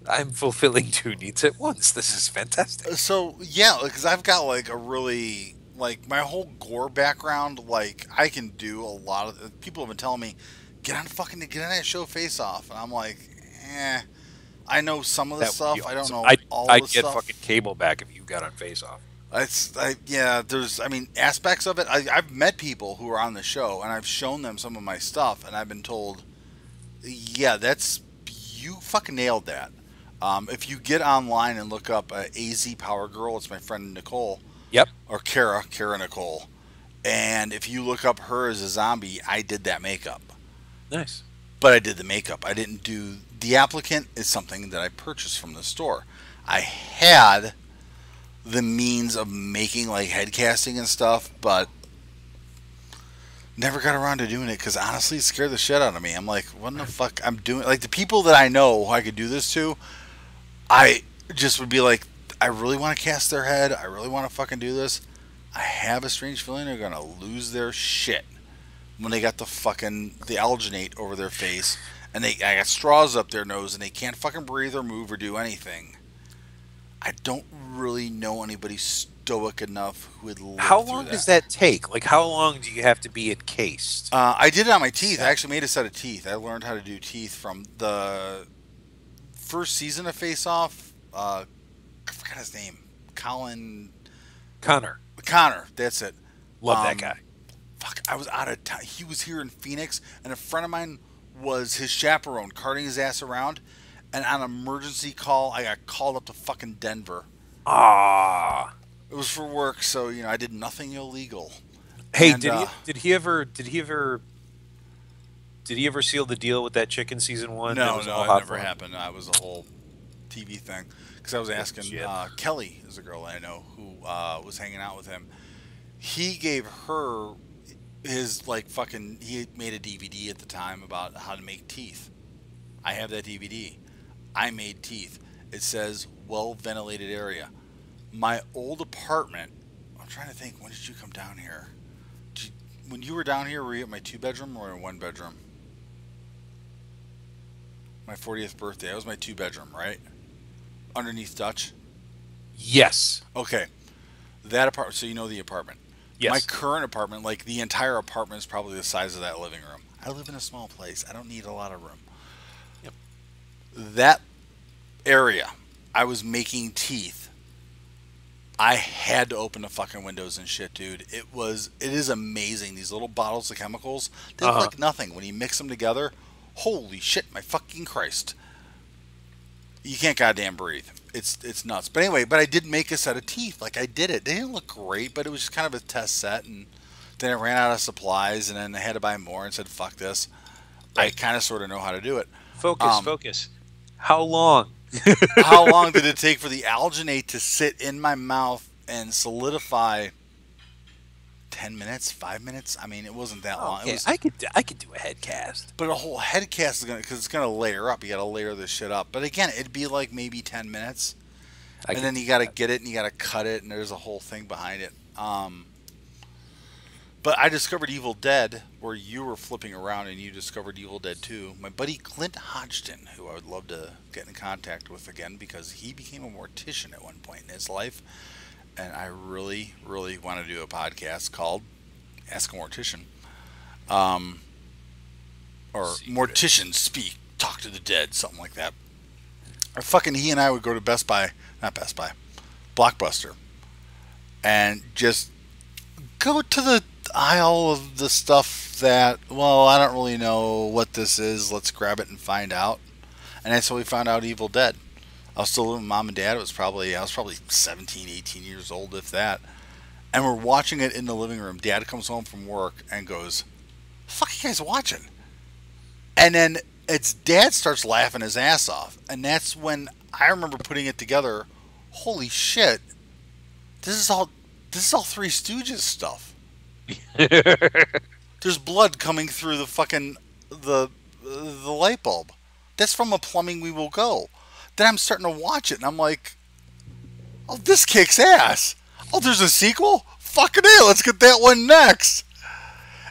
Speaker 2: I'm fulfilling two needs at once. This is fantastic.
Speaker 1: So yeah, because I've got like a really my whole gore background. Like I can do a lot of. People have been telling me, get on that show Face Off, and I'm like, I know some of the stuff. I don't know all the stuff. I'd
Speaker 2: get fucking cable back if you got on Face Off.
Speaker 1: There's aspects of it. I've met people who are on the show, and I've shown them some of my stuff, and I've been told, yeah, you fucking nailed that. If you get online and look up AZ Power Girl, it's my friend Nicole.
Speaker 2: Yep.
Speaker 1: Or Kara Nicole. And if you look up her as a zombie, I did that makeup.
Speaker 2: Nice.
Speaker 1: But I did the makeup. I didn't do... The applicant is something that I purchased from the store. I had the means of making like head casting and stuff, but never got around to doing it because honestly it scared the shit out of me. I'm like, what the fuck I'm doing? Like the people that I know who I could do this to, I just would be like, I really want to cast their head. I really want to fucking do this. I have a strange feeling they're going to lose their shit when they got the alginate over their face and I got straws up their nose and they can't fucking breathe or move or do anything. I don't really know anybody stoic enough who would live
Speaker 2: How
Speaker 1: through
Speaker 2: long
Speaker 1: that.
Speaker 2: does that take? Like, how long do you have to be encased?
Speaker 1: I did it on my teeth. I actually made a set of teeth. I learned how to do teeth from the first season of Face Off. I forgot his name.
Speaker 2: Connor.
Speaker 1: That's it.
Speaker 2: Love that guy.
Speaker 1: Fuck, I was out of town. He was here in Phoenix, and a friend of mine was his chaperone, carting his ass around. And on an emergency call, I got called up to fucking Denver.
Speaker 2: Ah.
Speaker 1: It was for work, so I did nothing illegal.
Speaker 2: Hey, and, did he ever seal the deal with that chicken season 1?
Speaker 1: No, it never happened. It was a whole TV thing. Because I was asking Kelly, is a girl I know who was hanging out with him. He gave her his he made a DVD at the time about how to make teeth. I have that DVD. I made teeth. It says well ventilated area. My old apartment. I'm trying to think. When did you come down here? When you were down here, were you at my 2-bedroom or a 1-bedroom? My 40th birthday. That was my 2-bedroom, right? Underneath Dutch.
Speaker 2: Yes.
Speaker 1: Okay. That apartment. So you know the apartment.
Speaker 2: Yes.
Speaker 1: My current apartment, like the entire apartment, is probably the size of that living room. I live in a small place. I don't need a lot of room.
Speaker 2: Yep.
Speaker 1: That area, I was making teeth. I had to open the fucking windows and shit, dude. It is amazing. These little bottles of chemicals, they look like nothing. When you mix them together, holy shit, my fucking Christ. You can't goddamn breathe. It's nuts. But anyway, I did make a set of teeth. Like, I did it. They didn't look great, but it was just kind of a test set. And then I ran out of supplies, and then I had to buy more and said, fuck this. Right. I kind of sort of know how to do it.
Speaker 2: Focus. How long?
Speaker 1: How long did it take for the alginate to sit in my mouth and solidify? 10 minutes, 5 minutes. I mean, it wasn't that long.
Speaker 2: Okay. I could do a head cast.
Speaker 1: But a whole head cast is because it's gonna layer up. You got to layer this shit up. But again, it'd be like maybe 10 minutes, And then you got to get it and you got to cut it, and there's a whole thing behind it. But I discovered Evil Dead where you were flipping around, and you discovered Evil Dead 2. My buddy Clint Hodgson, who I would love to get in contact with again because he became a mortician at one point in his life, and I really, really want to do a podcast called Ask a Mortician. Or Morticians Speak, Talk to the Dead, something like that. Or fucking he and I would go to Blockbuster, and just go to the aisle of the stuff that, well, I don't really know what this is. Let's grab it and find out. And that's how we found out Evil Dead. I was still living with Mom and Dad. I was probably 17, 18 years old, if that. And we're watching it in the living room. Dad comes home from work and goes, "What the fuck are you guys watching?" And then it's Dad starts laughing his ass off. And that's when I remember putting it together. Holy shit. This is all Three Stooges stuff. There's blood coming through the fucking the light bulb. That's from A Plumbing We Will Go. Then I'm starting to watch it and I'm like, oh, this kicks ass. Oh, there's a sequel? Fucking A, let's get that one next.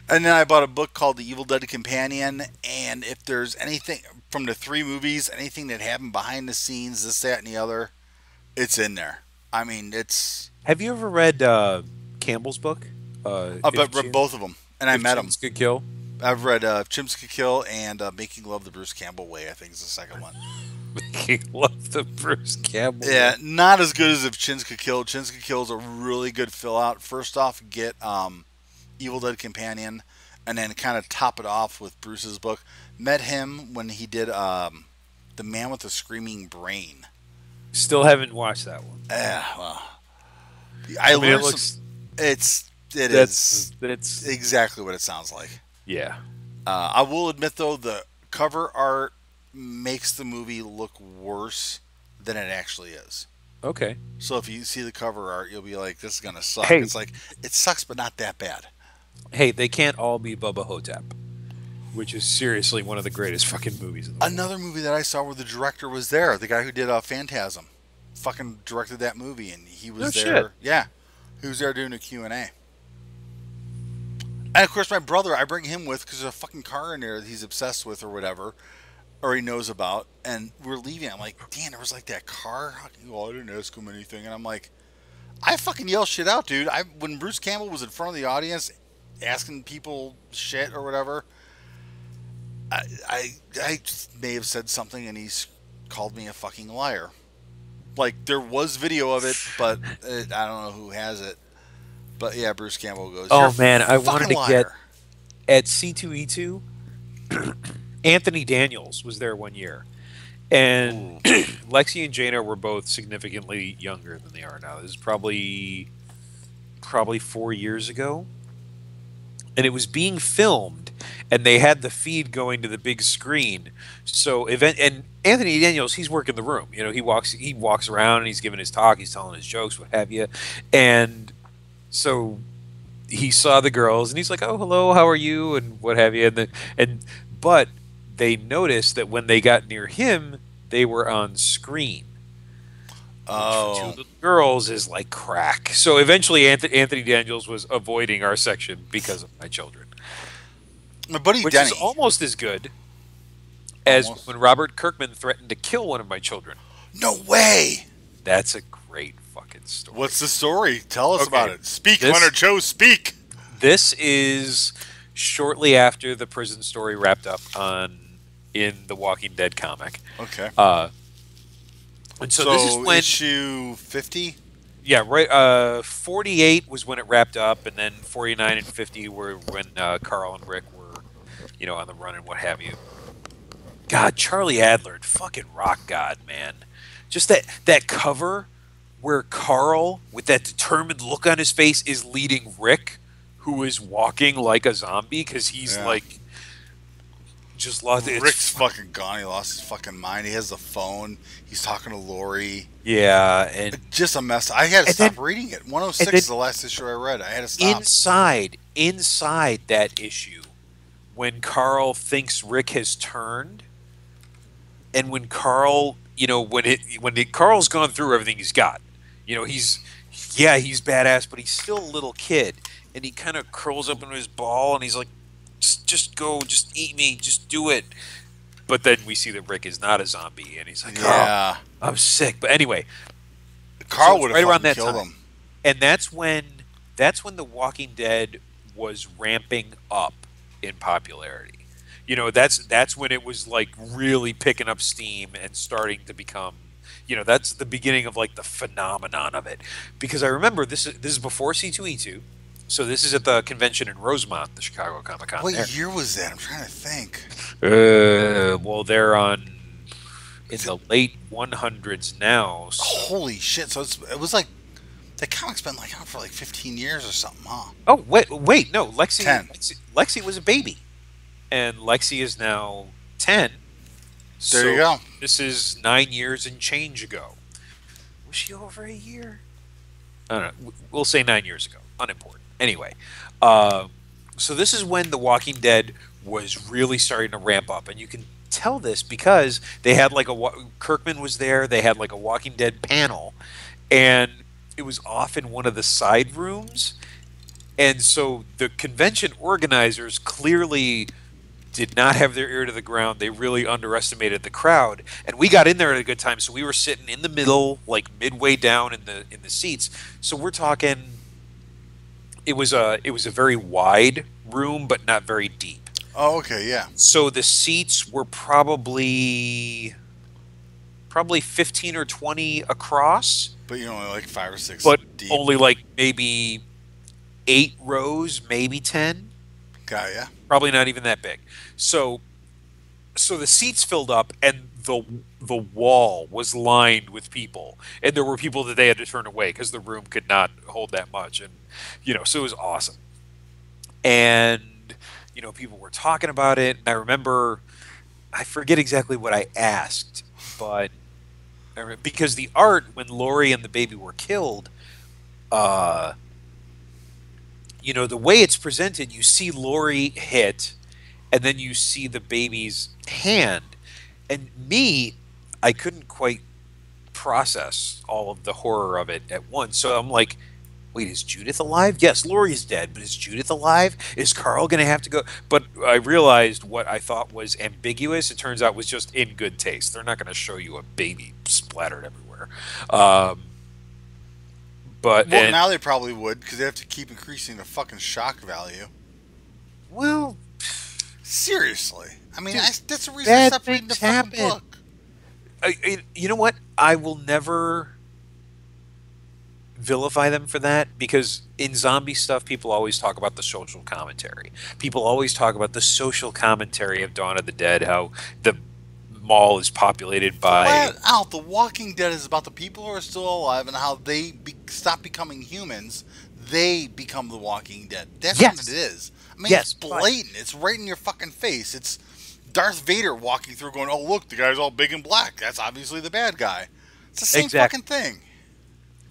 Speaker 1: And then I bought a book called The Evil Dead Companion, and if there's anything from the 3 movies, anything that happened behind the scenes, this, that, and the other, it's in there. I mean, it's...
Speaker 2: Have you ever read Campbell's book?
Speaker 1: I've read both of them, and I met him.
Speaker 2: Chimps Could Kill?
Speaker 1: I've read Chimps Could Kill and Making Love the Bruce Campbell Way, I think is the second one.
Speaker 2: Making Love the Bruce Campbell Way.
Speaker 1: Yeah, not as good as if Chins Could Kill. Chins Could Kill is a really good fill-out. First off, get Evil Dead Companion, and then kind of top it off with Bruce's book. Met him when he did The Man with the Screaming Brain.
Speaker 2: Still haven't watched that one.
Speaker 1: Yeah, well, I learned it's exactly what it sounds like.
Speaker 2: Yeah.
Speaker 1: I will admit though, the cover art makes the movie look worse than it actually is.
Speaker 2: Okay.
Speaker 1: So if you see the cover art, you'll be like, "This is gonna suck."
Speaker 2: Hey.
Speaker 1: It's like it sucks, but not that bad.
Speaker 2: Hey, they can't all be Bubba Hotep, which is seriously one of the greatest fucking movies in the world.
Speaker 1: Another movie that I saw where the director was there, the guy who did Phantasm, fucking directed that movie, and he was there.
Speaker 2: Shit.
Speaker 1: Yeah, he was there doing a Q&A. And of course, my brother, I bring him with because there's a fucking car in there that he's obsessed with or whatever, or he knows about. And we're leaving. I'm like, "Dan, there was like that car." "Oh, I didn't ask him anything." And I'm like, I fucking yell shit out, dude. When Bruce Campbell was in front of the audience asking people shit or whatever, I may have said something and he's called me a fucking liar. Like, there was video of it, but I don't know who has it. But yeah, Bruce Campbell goes,
Speaker 2: "Oh man, I wanted to
Speaker 1: liar."
Speaker 2: get at C2E2. Anthony Daniels was there one year, and Lexi and Jana were both significantly younger than they are now. This is probably 4 years ago, and it was being filmed, and they had the feed going to the big screen. So and Anthony Daniels, he's working the room. You know, he walks around and he's giving his talk, he's telling his jokes, what have you, and so he saw the girls and he's like, "Oh, hello, how are you?" and what have you, but they noticed that when they got near him, they were on screen.
Speaker 1: Oh.
Speaker 2: For 2 little girls is like crack. So eventually Anthony Daniels was avoiding our section because of my children.
Speaker 1: My buddy
Speaker 2: Which
Speaker 1: Denny.
Speaker 2: is almost as good as when Robert Kirkman threatened to kill one of my children.
Speaker 1: No way!
Speaker 2: That's a great fucking story.
Speaker 1: What's the story? Tell us about it. Speak, Hunter Joe, speak!
Speaker 2: This is shortly after the prison story wrapped up in the Walking Dead comic.
Speaker 1: Okay.
Speaker 2: And so this is when
Speaker 1: issue 50?
Speaker 2: Yeah, right. 48 was when it wrapped up, and then 49 and 50 were when Carl and Rick were, on the run and what have you. God, Charlie Adler, fucking rock god, man. Just that cover where Carl, with that determined look on his face, is leading Rick, who is walking like a zombie because he's like just lost it.
Speaker 1: Rick's fucking gone. He lost his fucking mind. He has the phone. He's talking to Lori.
Speaker 2: Yeah, and
Speaker 1: just a mess. I had to stop reading it. 106 is the last issue I read. I had to stop.
Speaker 2: Inside that issue, when Carl thinks Rick has turned, and when Carl Carl's gone through everything he's got. He's badass, but he's still a little kid, and he kind of curls up into his ball, and he's like, just go, just eat me, just do it. But then we see that Rick is not a zombie, and he's like,
Speaker 1: yeah,
Speaker 2: I'm sick. But anyway,
Speaker 1: Carl would have right around that killed him.
Speaker 2: And that's when The Walking Dead was ramping up in popularity. That's when it was like really picking up steam and starting to become, that's the beginning of like the phenomenon of it. Because I remember this is before C2E2, so this is at the convention in Rosemont, the Chicago Comic-Con.
Speaker 1: What year was that? I'm trying to think.
Speaker 2: Well, they're in the late 100s now. So.
Speaker 1: Holy shit! So it was like the comic's been like out for like 15 years or something, huh?
Speaker 2: Oh wait, no,
Speaker 1: 10.
Speaker 2: Lexi was a baby. And Lexi is now 10.
Speaker 1: There you go.
Speaker 2: This is 9 years and change ago. Was she over a year? I don't know. We'll say 9 years ago. Unimportant. Anyway, so this is when The Walking Dead was really starting to ramp up. And you can tell this because they had like Kirkman was there. They had like a Walking Dead panel. And it was off in one of the side rooms. And so the convention organizers clearly did not have their ear to the ground. They really underestimated the crowd, and we got in there at a good time. So we were sitting in the middle, like midway down in the seats. So we're talking. It was a very wide room, but not very deep.
Speaker 1: Oh, okay, yeah.
Speaker 2: So the seats were probably 15 or 20 across.
Speaker 1: But only like 5 or 6.
Speaker 2: But
Speaker 1: deep.
Speaker 2: Only like maybe 8 rows, maybe 10.
Speaker 1: Got ya.
Speaker 2: Probably not even that big. So the seats filled up, and the wall was lined with people, and there were people that they had to turn away because the room could not hold that much, and so it was awesome. And people were talking about it, and I remember, I forget exactly what I asked, but because the art when Lori and the baby were killed, the way it's presented, you see Lori hit, and then you see the baby's hand. And I couldn't quite process all of the horror of it at once. So I'm like, wait, is Judith alive? Yes, Lori's dead, but is Judith alive? Is Carl going to have to go? But I realized what I thought was ambiguous, it turns out was just in good taste. They're not going to show you a baby splattered everywhere.
Speaker 1: Now they probably would, because they have to keep increasing the fucking shock value.
Speaker 2: Well,
Speaker 1: seriously, I mean,
Speaker 2: dude,
Speaker 1: that's the reason I stopped reading the fucking book.
Speaker 2: You know what? I will never vilify them for that, because in zombie stuff, people always talk about the social commentary. People always talk about the social commentary of Dawn of the Dead, how the mall is populated by...
Speaker 1: Flat out, The Walking Dead is about the people who are still alive and how they stop becoming humans. They become The Walking Dead. That's what it is. I mean, it's blatant. It's right in your fucking face. It's Darth Vader walking through going, oh, look, the guy's all big and black. That's obviously the bad guy. It's the same fucking thing.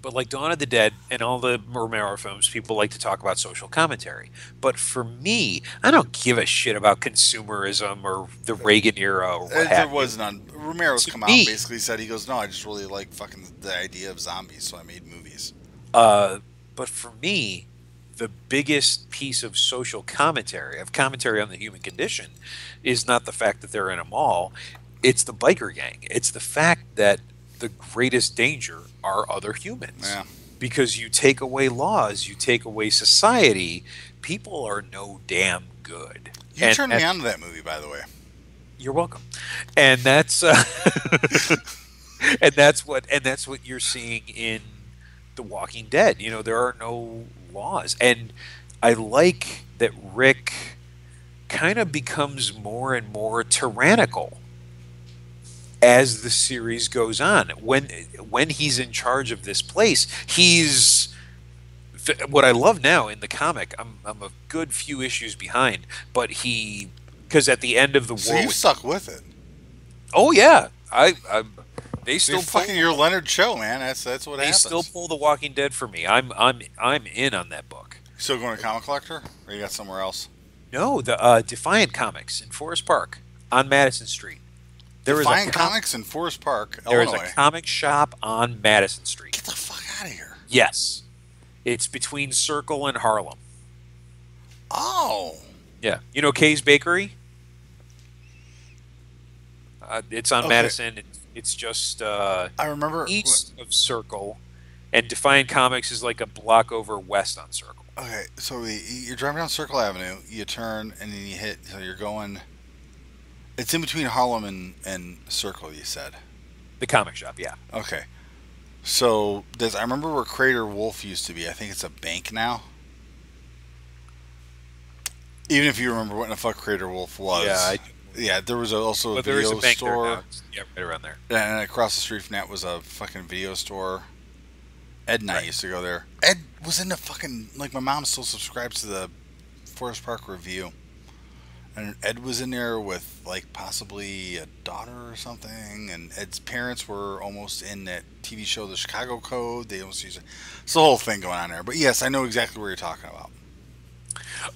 Speaker 2: But like Dawn of the Dead and all the Romero films, people like to talk about social commentary. But for me, I don't give a shit about consumerism or the Reagan era or what have you.
Speaker 1: There was none. Romero's come out and basically said, he goes, no, I just really like fucking the idea of zombies, so I made movies.
Speaker 2: But for me, the biggest piece of social commentary, of commentary on the human condition, is not the fact that they're in a mall. It's the biker gang. It's the fact that the greatest danger are other humans.
Speaker 1: Yeah.
Speaker 2: Because you take away laws, you take away society, people are no damn good.
Speaker 1: You turned me on to that movie, by the way.
Speaker 2: You're welcome. And that's and that's what you're seeing in The Walking Dead. There are no laws. And I like that Rick kind of becomes more and more tyrannical as the series goes on. When he's in charge of this place, he's what I love now in the comic. I'm a good few issues behind, but because at the end of the war,
Speaker 1: so you stuck with it.
Speaker 2: Oh yeah, they still
Speaker 1: fucking your Leonard show, man. That's what happens.
Speaker 2: They still pull The Walking Dead for me. I'm in on that book.
Speaker 1: You still going to Comic Collector, or you got somewhere else?
Speaker 2: No, the Defiant Comics in Forest Park on Madison Street. There is a
Speaker 1: Defiant Comics in Forest Park,
Speaker 2: there is
Speaker 1: Illinois.
Speaker 2: a comic shop on Madison Street.
Speaker 1: Get the fuck out of here.
Speaker 2: Yes. It's between Circle and Harlem.
Speaker 1: Oh.
Speaker 2: Yeah. You know Kay's Bakery? It's on Madison. It's just
Speaker 1: I remember
Speaker 2: east of Circle, and Defiant Comics is like a block over west on Circle.
Speaker 1: Okay, so you're driving down Circle Avenue, you turn, and then you hit, so you're going, it's in between Harlem and Circle, you said.
Speaker 2: The comic shop, yeah.
Speaker 1: Okay. So, I remember where Crater Wolf used to be. I think it's a bank now. Even if you remember what the fuck Crater Wolf was. Yeah, there was also a video store.
Speaker 2: Yeah, right around there.
Speaker 1: And across the street from that was a fucking video store. Ed and I used to go there. Ed was in the fucking, like, my mom still subscribes to the Forest Park Review. And Ed was in there with, like, possibly a daughter or something. And Ed's parents were almost in that TV show, The Chicago Code. They almost used it. It's the whole thing going on there. But yes, I know exactly what you're talking about.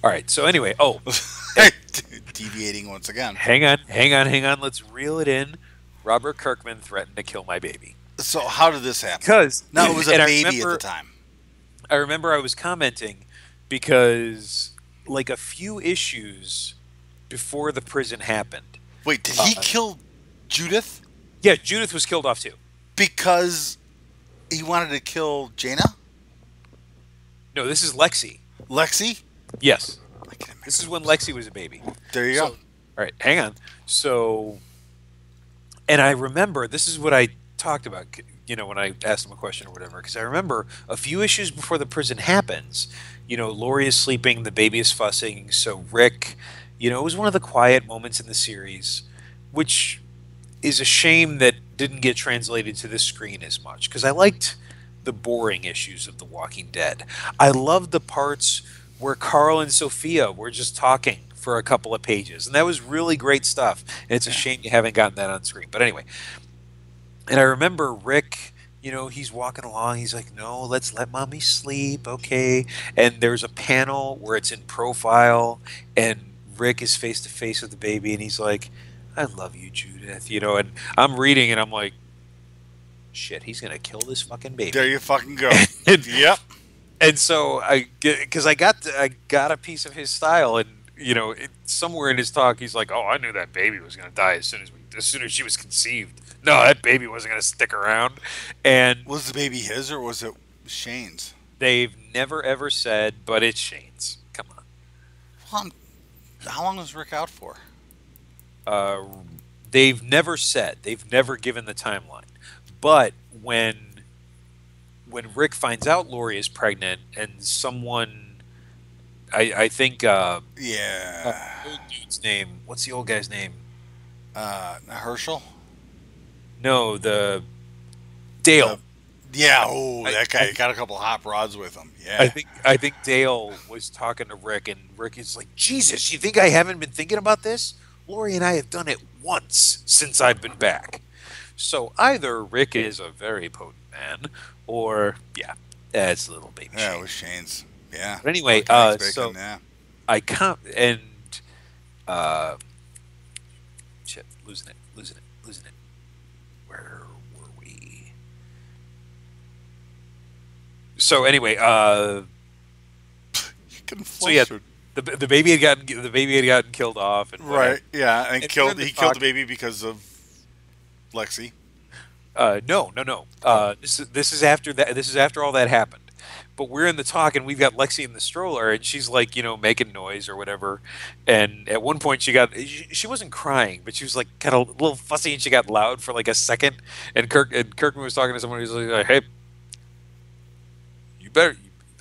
Speaker 2: All right, so anyway,
Speaker 1: deviating once again.
Speaker 2: Hang on. Let's reel it in. Robert Kirkman threatened to kill my baby.
Speaker 1: So how did this happen?
Speaker 2: Because
Speaker 1: it was a baby at the time.
Speaker 2: I remember I was commenting because, like, a few issues before the prison happened.
Speaker 1: Wait, did he kill Judith?
Speaker 2: Yeah, Judith was killed off too.
Speaker 1: Because he wanted to kill Jaina?
Speaker 2: No, this is Lexi.
Speaker 1: Lexi?
Speaker 2: Yes. This is when Lexi was a baby.
Speaker 1: There you go.
Speaker 2: All right, hang on. So, and I remember, this is what I talked about, you know, when I asked him a question or whatever, because I remember a few issues before the prison happens, you know, Lori is sleeping, the baby is fussing, so Rick, you know, it was one of the quiet moments in the series, which is a shame that didn't get translated to the screen as much, because I liked the boring issues of The Walking Dead. I loved the parts where Carl and Sophia were just talking for a couple of pages, and that was really great stuff, and it's a shame you haven't gotten that on screen. But anyway, and I remember Rick, you know, he's walking along, he's like, no, let's let mommy sleep, okay, and there's a panel where it's in profile, and Rick is face to face with the baby, and he's like, I love you, Judith, you know, and I'm reading, and I'm like, shit, he's gonna kill this fucking baby.
Speaker 1: There you fucking go.
Speaker 2: Yep. And so I got a piece of his style, and you know, somewhere in his talk, he's like, "Oh, I knew that baby was gonna die as soon as she was conceived. No, that baby wasn't gonna stick around." And
Speaker 1: was the baby his or was it Shane's?
Speaker 2: They've never ever said, but it's Shane's. Come on.
Speaker 1: Well, how long was Rick out for?
Speaker 2: They've never said. They've never given the timeline. But when Rick finds out Lori is pregnant and someone, I think, old dude's name. What's the old guy's name?
Speaker 1: Herschel?
Speaker 2: No, the Dale.
Speaker 1: That guy got a couple hot rods with him. Yeah,
Speaker 2: I think Dale was talking to Rick, and Rick is like, Jesus, you think I haven't been thinking about this? Lori and I have done it once since I've been back. So either Rick is a very potent man, or it's a little baby.
Speaker 1: Yeah,
Speaker 2: Shane.
Speaker 1: it was Shane's. Yeah.
Speaker 2: But anyway, so I can't, and shit, losing it. Where were we? So anyway, so yeah, the baby had gotten killed off, and
Speaker 1: right, yeah, and he killed the baby because of Lexi.
Speaker 2: No. This is after that. This is after all that happened. But we're in the talk, and we've got Lexi in the stroller, and she's like, you know, making noise or whatever. And at one point, she wasn't crying, but she was like kind of a little fussy, and she got loud for like a second. And Kirkman was talking to someone who's like, "Hey,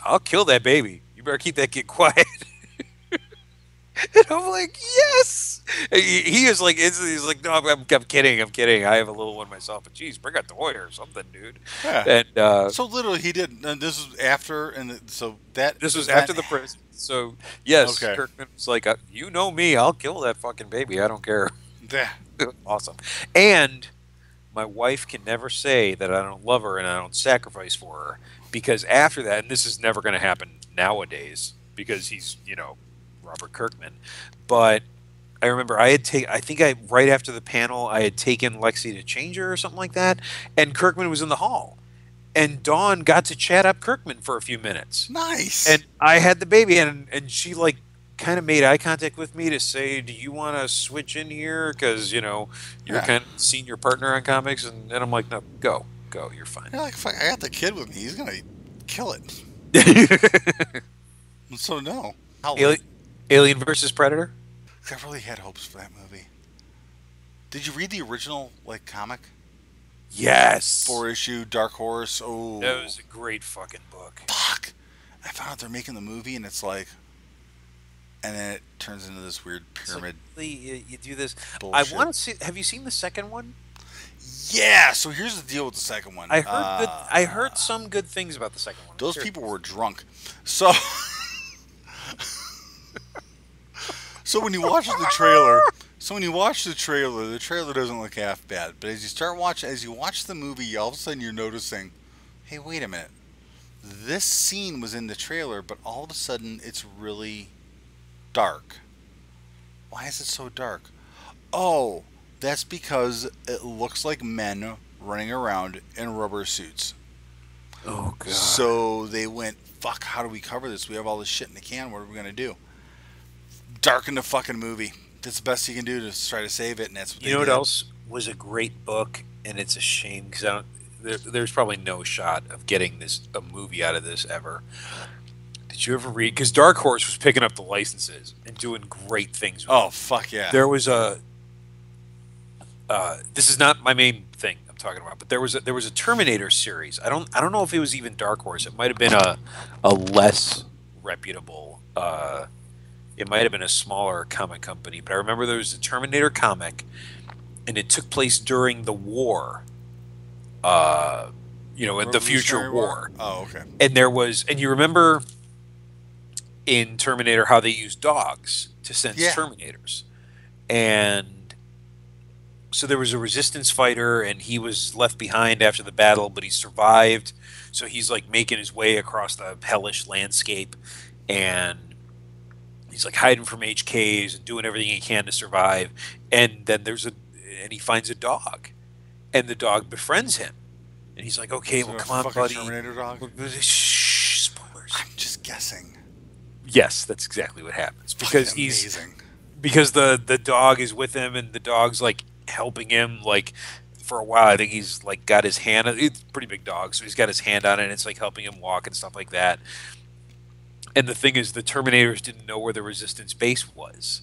Speaker 2: I'll kill that baby. You better keep that kid quiet." And I'm like, yes. He is like, he's like, no, I'm kidding. I have a little one myself, but geez, bring a toy or something, dude.
Speaker 1: Yeah. And so literally, he did. And this was after, this
Speaker 2: was after the prison. So yes, okay. Kirkman was like, you know me, I'll kill that fucking baby. I don't care.
Speaker 1: Yeah.
Speaker 2: Awesome. And my wife can never say that I don't love her and I don't sacrifice for her, because after that, and this is never going to happen nowadays because he's, you know, Robert Kirkman, but I remember I had I think I right after the panel I had taken Lexi to change her or something like that, and Kirkman was in the hall, and Dawn got to chat up Kirkman for a few minutes,
Speaker 1: Nice.
Speaker 2: and I had the baby, and she like kind of made eye contact with me to say, "Do you want to switch in here? Because you're
Speaker 1: Yeah.
Speaker 2: kind of senior partner on comics," and I'm like, "No, go, you're fine."
Speaker 1: Yeah, like, fuck, I got the kid with me. He's gonna kill it. So no. How late?
Speaker 2: Alien, Alien versus Predator.
Speaker 1: I really had hopes for that movie. Did you read the original like comic?
Speaker 2: Yes,
Speaker 1: 4 issue Dark Horse.
Speaker 2: that
Speaker 1: Oh,
Speaker 2: was a great fucking book.
Speaker 1: fuck! I found out they're making the movie, and it's like, and then it turns into this weird
Speaker 2: It's like,
Speaker 1: pyramid
Speaker 2: really, you do this. I
Speaker 1: bullshit.
Speaker 2: want to see. Have you seen the second one?
Speaker 1: Yeah. So here's the deal with the second one.
Speaker 2: I heard good. I heard some good things about the second one.
Speaker 1: Those
Speaker 2: Sure.
Speaker 1: people were drunk. So, so when you watch the trailer, the trailer doesn't look half bad. But as you watch the movie, all of a sudden you're noticing, hey, wait a minute. This scene was in the trailer, but all of a sudden it's really dark. Why is it so dark? Oh, that's because it looks like men running around in rubber suits.
Speaker 2: Oh god.
Speaker 1: So they went, fuck, how do we cover this? We have all this shit in the can. What are we going to do? Darken the fucking movie. That's the best you can do to try to save it, and that's what
Speaker 2: You
Speaker 1: they
Speaker 2: know what
Speaker 1: did.
Speaker 2: else was a great book, and it's a shame because I don't. There's probably no shot of getting a movie out of this ever. Did you ever read? Because Dark Horse was picking up the licenses and doing great things with
Speaker 1: Oh, fuck yeah.
Speaker 2: there was a this is not my main thing I'm talking about, but there was a Terminator series. I don't know if it was even Dark Horse. It might have been a less reputable. It might have been a smaller comic company, but I remember there was a Terminator comic, and it took place during the war. In the future
Speaker 1: Revolutionary
Speaker 2: war.
Speaker 1: Oh, okay.
Speaker 2: And you remember in Terminator how they used dogs to sense
Speaker 1: Yeah.
Speaker 2: Terminators, and so there was a resistance fighter, and he was left behind after the battle, but he survived. So he's like making his way across the hellish landscape, and he's like hiding from HKs and doing everything he can to survive. And then and he finds a dog, and the dog befriends him, and he's like, "Okay,
Speaker 1: Is it
Speaker 2: well,
Speaker 1: a
Speaker 2: come on,
Speaker 1: fucking
Speaker 2: buddy."
Speaker 1: Terminator dog?
Speaker 2: Shh, spoilers.
Speaker 1: I'm just guessing.
Speaker 2: Yes, that's exactly what happens because
Speaker 1: Fucking amazing.
Speaker 2: because the dog is with him, and the dog's like helping him like for a while. I think he's like got his hand. It's a pretty big dog, so he's got his hand on it, and it's like helping him walk and stuff like that. And the thing is, the Terminators didn't know where the Resistance base was,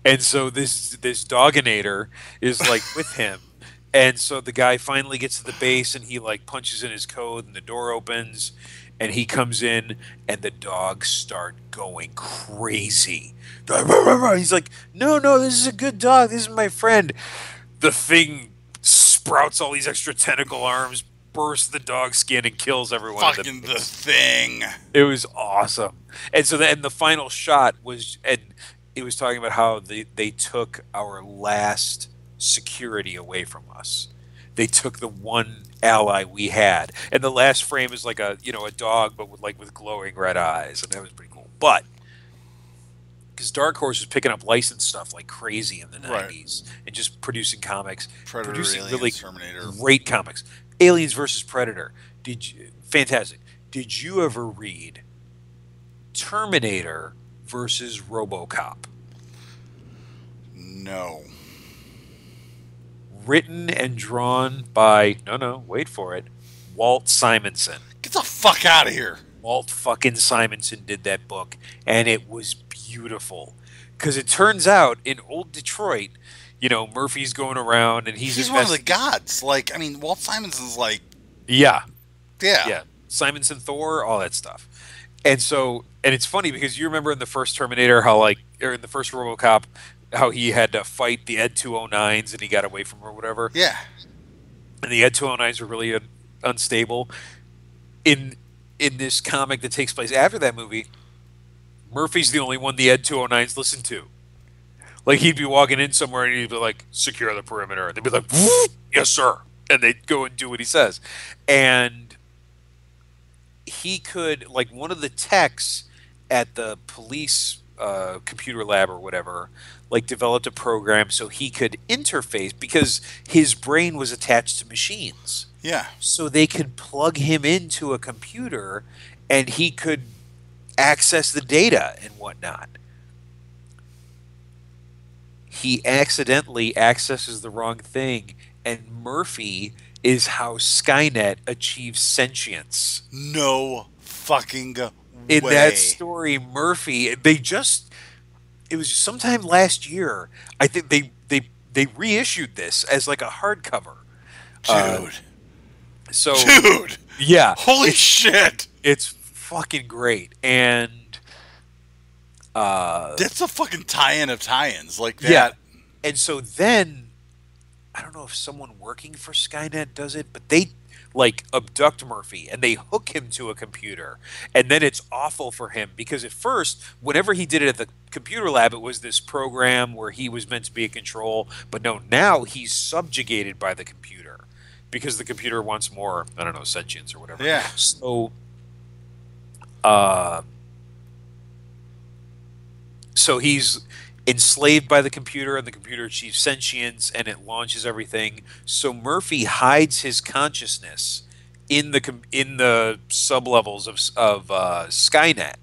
Speaker 2: and so this Doginator is like with him. And so the guy finally gets to the base, and he like punches in his code, and the door opens, and he comes in, and the dogs start going crazy. He's like, "No, this is a good dog. This is my friend." The thing sprouts all these extra tentacle arms, bursts the dog's skin, and kills everyone.
Speaker 1: Fucking the thing.
Speaker 2: It was awesome. And so the final shot was, and it was talking about how they took our last security away from us. They took the one ally we had, and the last frame is like a dog, but with glowing red eyes, and that was pretty cool. But because Dark Horse was picking up licensed stuff like crazy in the '90s, and just producing comics,
Speaker 1: Predator,
Speaker 2: producing
Speaker 1: Aliens,
Speaker 2: really
Speaker 1: Terminator.
Speaker 2: great comics. Aliens versus Predator. Fantastic. Did you ever read Terminator versus RoboCop?
Speaker 1: No.
Speaker 2: Written and drawn by wait for it, Walt Simonson.
Speaker 1: Get the fuck out of here.
Speaker 2: Walt fucking Simonson did that book, and it was beautiful. Because it turns out in old Detroit, Murphy's going around, and he's
Speaker 1: one of the gods. Like, I mean, Walt Simonson's like,
Speaker 2: yeah,
Speaker 1: yeah.
Speaker 2: Simonson, Thor, all that stuff. And it's funny because you remember in the first Terminator or in the first RoboCop, how he had to fight the Ed 209s and he got away from her or whatever.
Speaker 1: Yeah.
Speaker 2: And the Ed 209s were really unstable. In this comic that takes place after that movie, Murphy's the only one the Ed 209s listen to. Like, he'd be walking in somewhere and he'd be like, "Secure the perimeter." And they'd be like, "Yes, sir." And they'd go and do what he says. And he could, like, one of the techs at the police computer lab or whatever, like developed a program so he could interface because his brain was attached to machines.
Speaker 1: Yeah.
Speaker 2: So they could plug him into a computer and he could access the data and whatnot. He accidentally accesses the wrong thing, and Murphy is how Skynet achieves sentience.
Speaker 1: No fucking way.
Speaker 2: In that story, Murphy, it was sometime last year. I think they reissued this as like a hardcover.
Speaker 1: Dude.
Speaker 2: Dude. Yeah.
Speaker 1: Holy shit.
Speaker 2: It's fucking great. And
Speaker 1: that's a fucking tie-in of tie-ins like that.
Speaker 2: Yeah. And so then I don't know if someone working for Skynet does it, but they like abduct Murphy and they hook him to a computer, and then it's awful for him because at first, whenever he did it at the computer lab, it was this program where he was meant to be in control, but no, now he's subjugated by the computer because the computer wants more, I don't know, sentience or whatever.
Speaker 1: Yeah.
Speaker 2: So he's enslaved by the computer, and the computer achieves sentience, and it launches everything. So Murphy hides his consciousness in the sublevels of Skynet,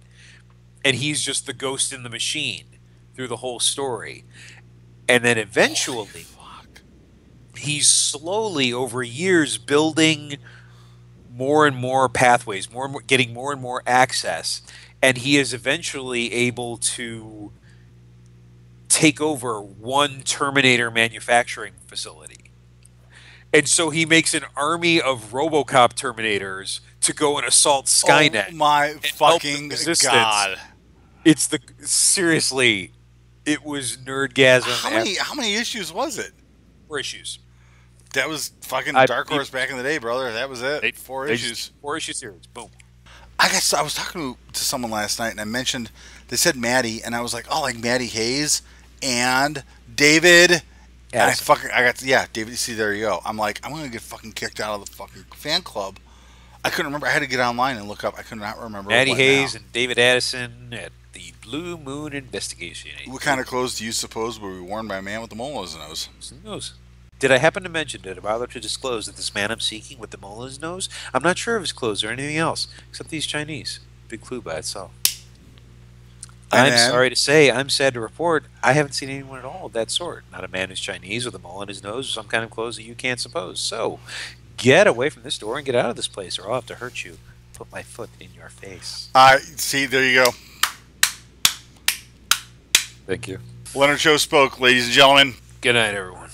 Speaker 2: and he's just the ghost in the machine through the whole story. And then eventually, he's slowly over years building more and more pathways, getting more and more access, and he is eventually able to take over one Terminator manufacturing facility. And so he makes an army of RoboCop Terminators to go and assault Skynet.
Speaker 1: Oh my fucking god.
Speaker 2: It's seriously, it was nerdgasm.
Speaker 1: How many issues was it?
Speaker 2: 4 issues.
Speaker 1: That was fucking Dark Horse back in the day, brother. That was it. 4 issues.
Speaker 2: 4-issue series. Boom.
Speaker 1: I was talking to someone last night, and I mentioned, they said Maddie, and I was like, oh, like Maddie Hayes and David.
Speaker 2: Addison.
Speaker 1: And David. See, there you go. I'm like, I'm gonna get fucking kicked out of the fucking fan club. I couldn't remember. I had to get online and look up. I could not remember.
Speaker 2: Maddie Hayes and David Addison at the Blue Moon Investigation.
Speaker 1: What kind of clothes do you suppose were worn by a man with a mole on his nose?
Speaker 2: Who knows? Did I happen to mention, did I bother to disclose that this man I'm seeking with the mole in his nose, I'm not sure of his clothes or anything else, except he's Chinese. Big clue by itself. I'm sorry to say, I'm sad to report, I haven't seen anyone at all of that sort. Not a man who's Chinese with a mole in his nose or some kind of clothes that you can't suppose. So, get away from this door and get out of this place, or I'll have to hurt you. Put my foot in your face.
Speaker 1: See, there you go.
Speaker 2: Thank you.
Speaker 1: Leonard Cho spoke, ladies and gentlemen.
Speaker 2: Good night, everyone.